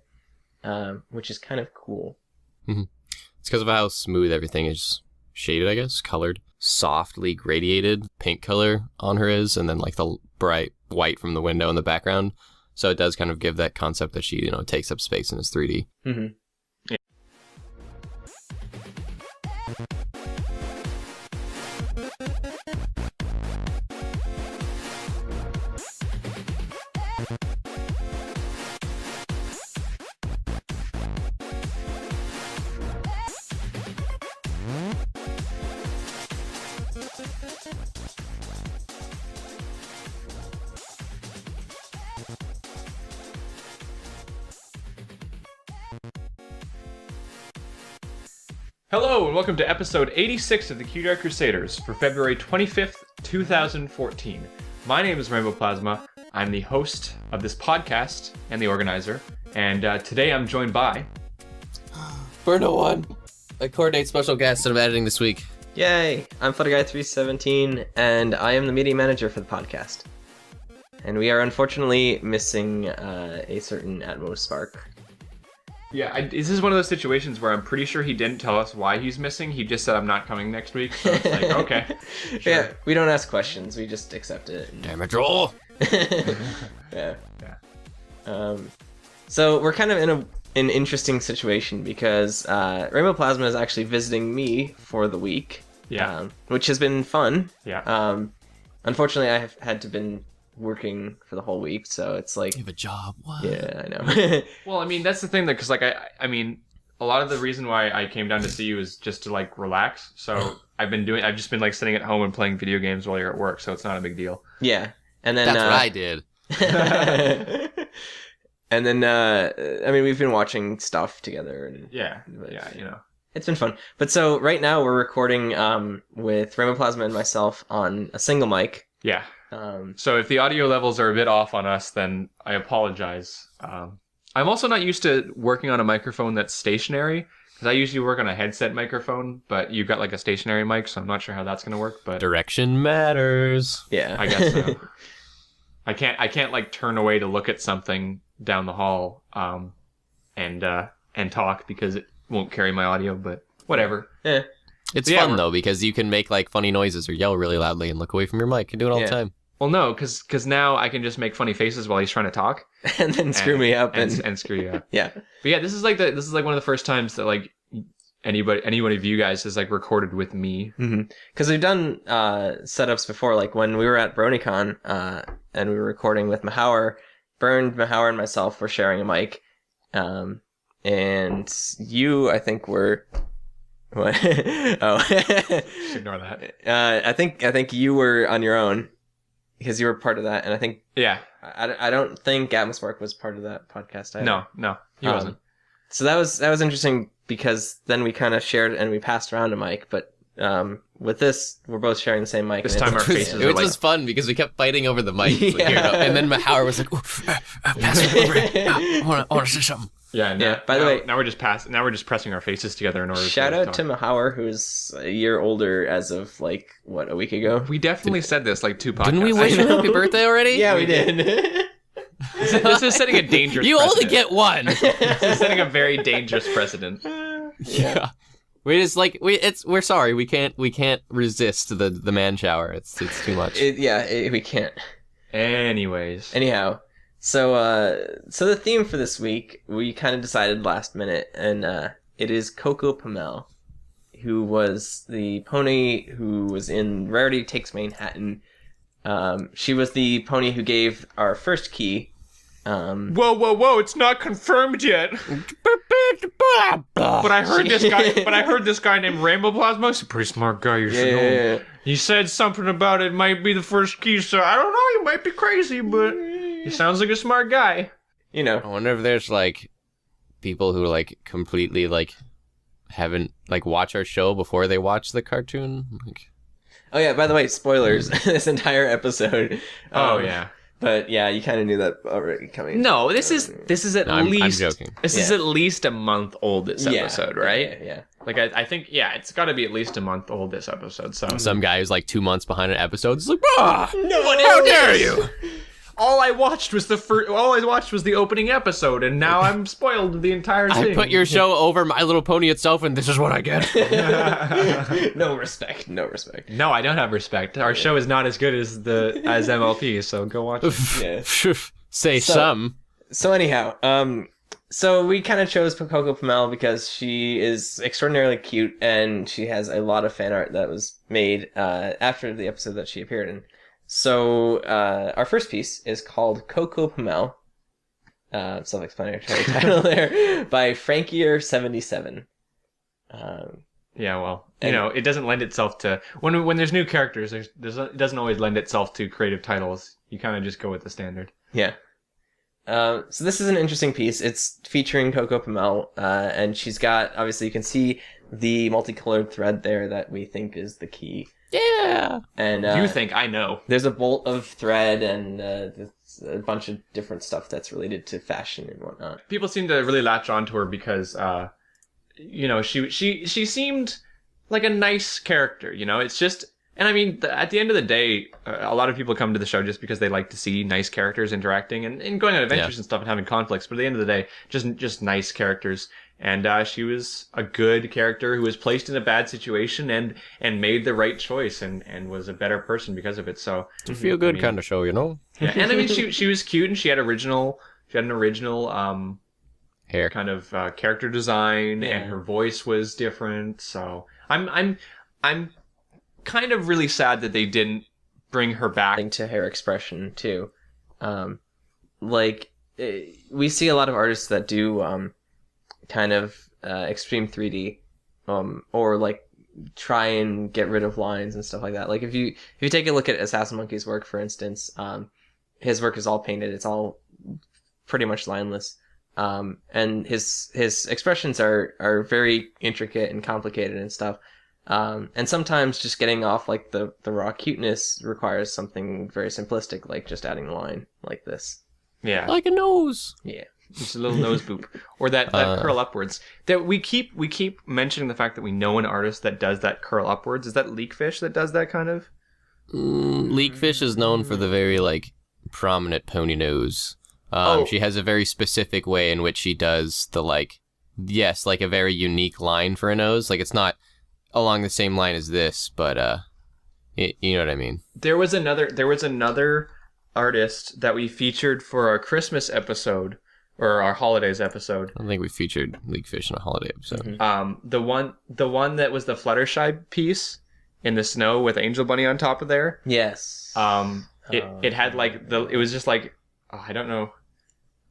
which is kind of cool. Mm-hmm. It's because of how smooth everything is shaded, I guess, colored. Softly gradiated pink color on her is, and then like the bright white from the window in the background. So it does kind of give that concept that she, you know, takes up space and is 3D. Mm-hmm. Yeah. Hello, and welcome to episode 86 of the Cutie Art Crusaders for February 25th, 2014. My name is Rainbow Plasma. I'm the host of this podcast and the organizer, and today I'm joined by... Burno One. I coordinate special guests that I'm editing this week. Yay! I'm Flutterguy317, and I am the media manager for the podcast. And we are unfortunately missing a certain Atmos Spark. Yeah, this is one of those situations where I'm pretty sure he didn't tell us why he's missing. He just said, I'm not coming next week. So it's like, okay. Sure. Yeah, we don't ask questions. We just accept it. Damn it, roll! Yeah. So we're kind of in an interesting situation because Rainbow Plasma is actually visiting me for the week. Yeah. Which has been fun. Yeah. Unfortunately, I have had to been working for the whole week, so it's like... You have a job? What? Yeah, I know. Well, I mean, that's the thing, because, like, I mean, a lot of the reason why I came down to see you is just to, like, relax. So I've just been, like, sitting at home and playing video games while you're at work, so it's not a big deal. Yeah. And then... That's what I did. And then, I mean, we've been watching stuff together. And Yeah, you know. It's been fun. But so, right now, we're recording with Rainbow Plasma and myself on a single mic. Yeah. So if the audio levels are a bit off on us, then I apologize. I'm also not used to working on a microphone that's stationary, because I usually work on a headset microphone, but you've got like a stationary mic, so I'm not sure how that's going to work. But Direction matters. Yeah. I guess so. I can't like turn away to look at something down the hall and talk because it won't carry my audio, but whatever. Yeah. It's Yeah, fun, though, because you can make, like, funny noises or yell really loudly and look away from your mic and do it all the time. Well, no, because now I can just make funny faces while he's trying to talk and then screw me up and screw you up. yeah. But yeah, this is like one of the first times that like any one of you guys has like recorded with me. Because we've done setups before, like when we were at BronyCon and we were recording with Mahauer. Mahauer and myself were sharing a mic, and you, I think, were. What? Oh, Just ignore that. I think you were on your own because you were part of that, and I think Yeah. I don't think Atmospark was part of that podcast either. No, he wasn't. So that was interesting because then we kind of shared and we passed around a mic, but with this we're both sharing the same mic. This and time it's- our faces It was are like, just fun because we kept fighting over the mic. Yeah. And then Mahauer was like, pass it over. I want to say something. yeah. Yeah, by the way- now we're just pressing our faces together in order. Shout to out to Mahauer, who's a year older as of like a week ago. We definitely said this like 2 podcasts. Didn't we wish him happy birthday already? Yeah, we did. This is setting a dangerous. You only precedent. get one. This is setting a very dangerous precedent. Yeah. We just like we're sorry. We can't resist the man shower. It's too much. We can't. Anyways, Anyhow, so the theme for this week we kind of decided last minute, and it is Coco Pommel, who was the pony who was in Rarity Takes Manhattan. She was the pony who gave our first key. whoa! It's not confirmed yet. But I heard this guy. But I heard this guy named Rainbow Plasma. He's a pretty smart guy. You should know. Yeah. He said something about it might be the first key. So I don't know. He might be crazy, but he sounds like a smart guy. You know. I wonder if there's like people who like completely like haven't like watch our show before they watch the cartoon. Like, Oh yeah. By the way, spoilers. This entire episode. Oh yeah. But yeah, you kind of knew that already coming. No, this is at No, I'm least. joking. This is Yeah. at least a month old. This Yeah, episode, right? Yeah. Like I think it's got to be at least a month old. This episode. So some guy who's like 2 months behind an episode is like, No, how dare you? all I watched was the opening episode, and now I'm spoiled the entire thing. I put your show over My Little Pony itself, and this is what I get. No respect. No respect. No, I don't have respect. Our show is not as good as MLP, so go watch it. Yeah. Say So- some. So anyhow, so we kind of chose Coco Pommel because she is extraordinarily cute, and she has a lot of fan art that was made after the episode that she appeared in. So our first piece is called Coco Pommel, self-explanatory title there, by Frankier77. Yeah, well, it doesn't lend itself to when there's new characters. It doesn't always lend itself to creative titles. You kind of just go with the standard. Yeah. So this is an interesting piece. It's featuring Coco Pommel, and she's got, obviously you can see the multicolored thread there that we think is the key. Yeah. And You think I know? there's a bolt of thread and there's a bunch of different stuff that's related to fashion and whatnot. People seem to really latch onto her because, she seemed like a nice character. It's just, and I mean, at the end of the day, a lot of people come to the show just because they like to see nice characters interacting and going on adventures and stuff and having conflicts. But at the end of the day, just nice characters. And she was a good character who was placed in a bad situation and made the right choice and was a better person because of it. So It's a feel good kind of show, you know? yeah, and I mean she was cute and she had an original Hair. kind of character design Yeah. and her voice was different. So I'm kind of really sad that they didn't bring her back. Thing to hair expression too. We see a lot of artists that do kind of extreme 3D, or like try and get rid of lines and stuff like that. Like if you take a look at Assassin Monkey's work, for instance, his work is all painted. It's all pretty much lineless. And his expressions are very intricate and complicated and stuff. And sometimes just getting off like the raw cuteness requires something very simplistic, like just adding a line like this. Yeah, Like a nose. Yeah. just a little nose boop or that curl upwards. That we keep mentioning the fact that we know an artist that does that curl upwards. Is that Leakfish that does that kind of? Leakfish is known for the very like prominent pony nose. She has a very specific way in which she does the like a very unique line for a nose. Like it's not along the same line as this, but You know what I mean? There was another artist that we featured for our Christmas episode or our holidays episode. I don't think we featured Leakfish in a holiday episode. The one that was the Fluttershy piece in the snow with Angel Bunny on top of there. Yes. It had like it was just like I don't know.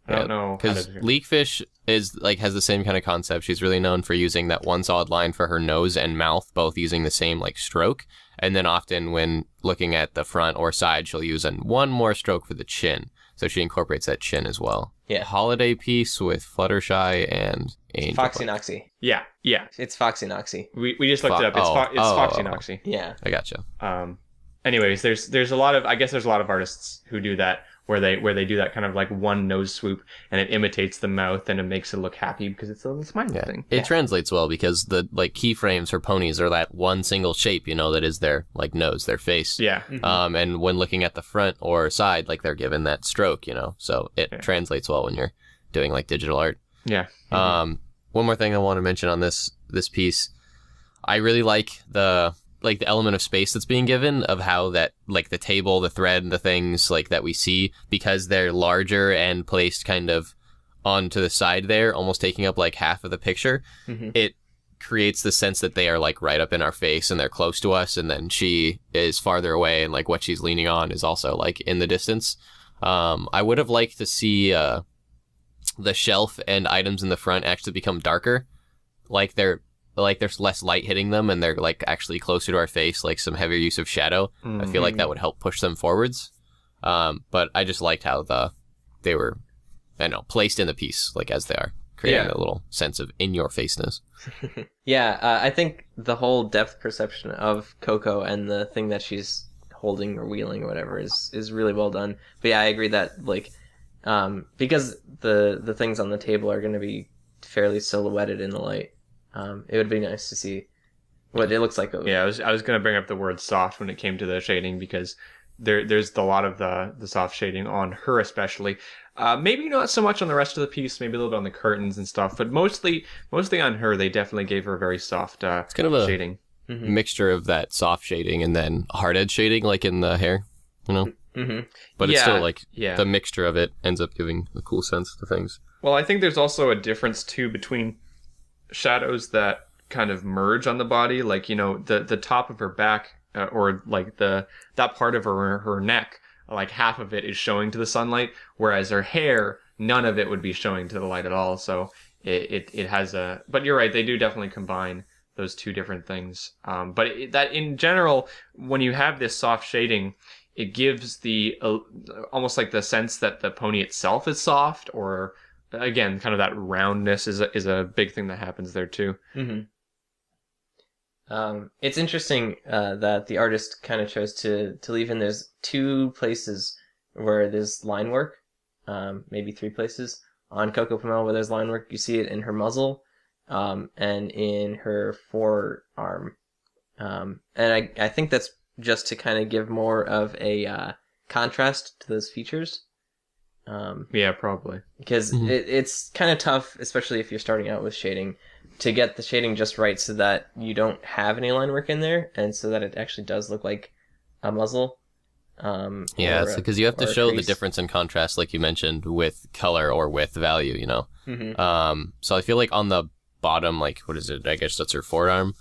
I don't know. Because Leakfish is like has the same kind of concept. She's really known for using that one solid line for her nose and mouth, both using the same like stroke. And then often when looking at the front or side, she'll use one more stroke for the chin. So she incorporates that chin as well. Yeah. Holiday piece with Fluttershy and Angel. Foxy Noxy. Yeah. It's Foxy Noxy. We just looked it up. It's Foxy Noxy. Yeah. I gotcha. Anyways, there's a lot of artists who do that where they do that kind of like one nose swoop and it imitates the mouth and it makes it look happy because it's a little smiley thing. It translates well because the like keyframes for ponies are that one single shape, that is their like nose, their face. Yeah. And when looking at the front or side, like they're given that stroke, so it translates well when you're doing like digital art. Yeah. One more thing I want to mention on this piece, I really like the element of space that's being given of how that like the table, the thread, the things like that we see, because they're larger and placed kind of onto the side there, almost taking up like half of the picture. It creates the sense that they are like right up in our face and they're close to us, and then she is farther away and like what she's leaning on is also like in the distance. I would have liked to see the shelf and items in the front actually become darker, like there's less light hitting them and they're like actually closer to our face, like some heavier use of shadow. I feel like that would help push them forwards. But I just liked how they were, placed in the piece, like as they are, creating a little sense of in your faceness. I think the whole depth perception of Coco and the thing that she's holding or wheeling or whatever is really well done. But yeah, I agree that like because the things on the table are going to be fairly silhouetted in the light. It would be nice to see what it looks like. Yeah, I was going to bring up the word soft when it came to the shading because there's a lot of the soft shading on her especially. Maybe not so much on the rest of the piece, maybe a little bit on the curtains and stuff, but mostly on her. They definitely gave her very soft it's kind of a shading. Mixture of that soft shading and then hard edge shading, like in the hair, But it's still like the mixture of it ends up giving a cool sense to things. Well, I think there's also a difference too between shadows that kind of merge on the body, like the top of her back or like that part of her neck, like half of it is showing to the sunlight, whereas her hair, none of it would be showing to the light at all. So it has but you're right, they do definitely combine those two different things. But that in general, when you have this soft shading, it gives almost like the sense that the pony itself is soft, or again, kind of that roundness is a big thing that happens there too. It's interesting that the artist kind of chose to leave in. There's 2 places where there's line work, maybe 3 places on Coco Pommel where there's line work. You see it in her muzzle and in her forearm. And I think that's just to kind of give more of a contrast to those features. Yeah, probably. Because it's kind of tough, especially if you're starting out with shading, to get the shading just right so that you don't have any line work in there and so that it actually does look like a muzzle. It's because you have to show the crease. difference in contrast, like you mentioned, with color or with value, So I feel like on the bottom, like, what is it? I guess that's her forearm.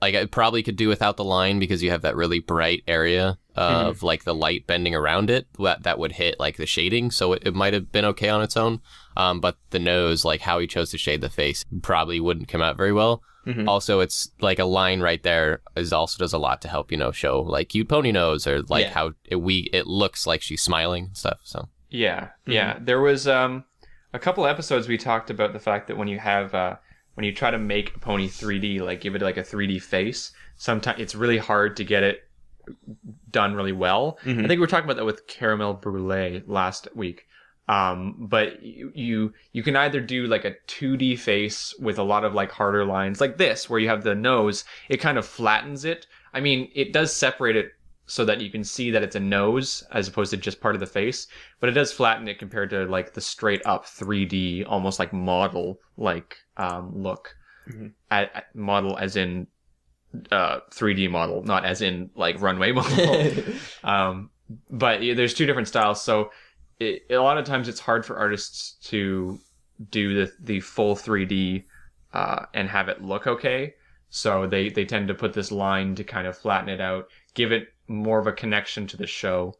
Like I probably could do without the line because you have that really bright area of like the light bending around it that would hit like the shading. So it might have been okay on its own. But the nose, like how he chose to shade the face, probably wouldn't come out very well. Also, it's like a line right there also does a lot to help, show like cute pony nose or like how it looks like she's smiling and stuff. So yeah. There was a couple episodes we talked about the fact that when you have when you try to make a pony 3D, like give it like a 3D face, sometimes it's really hard to get it done really well. I think we were talking about that with Caramel Brulee last week. But you can either do like a 2D face with a lot of like harder lines like this, where you have the nose, it kind of flattens it. I mean, it does separate it so that you can see that it's a nose as opposed to just part of the face, but it does flatten it compared to like the straight up 3D, almost like model like look. At model as in 3D model, not as in like runway model. But there's two different styles, so a lot of times it's hard for artists to do the full 3D and have it look okay. So they tend to put this line to kind of flatten it out, give it more of a connection to the show,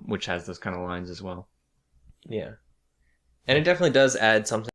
which has those kind of lines as well. Yeah. And it definitely does add something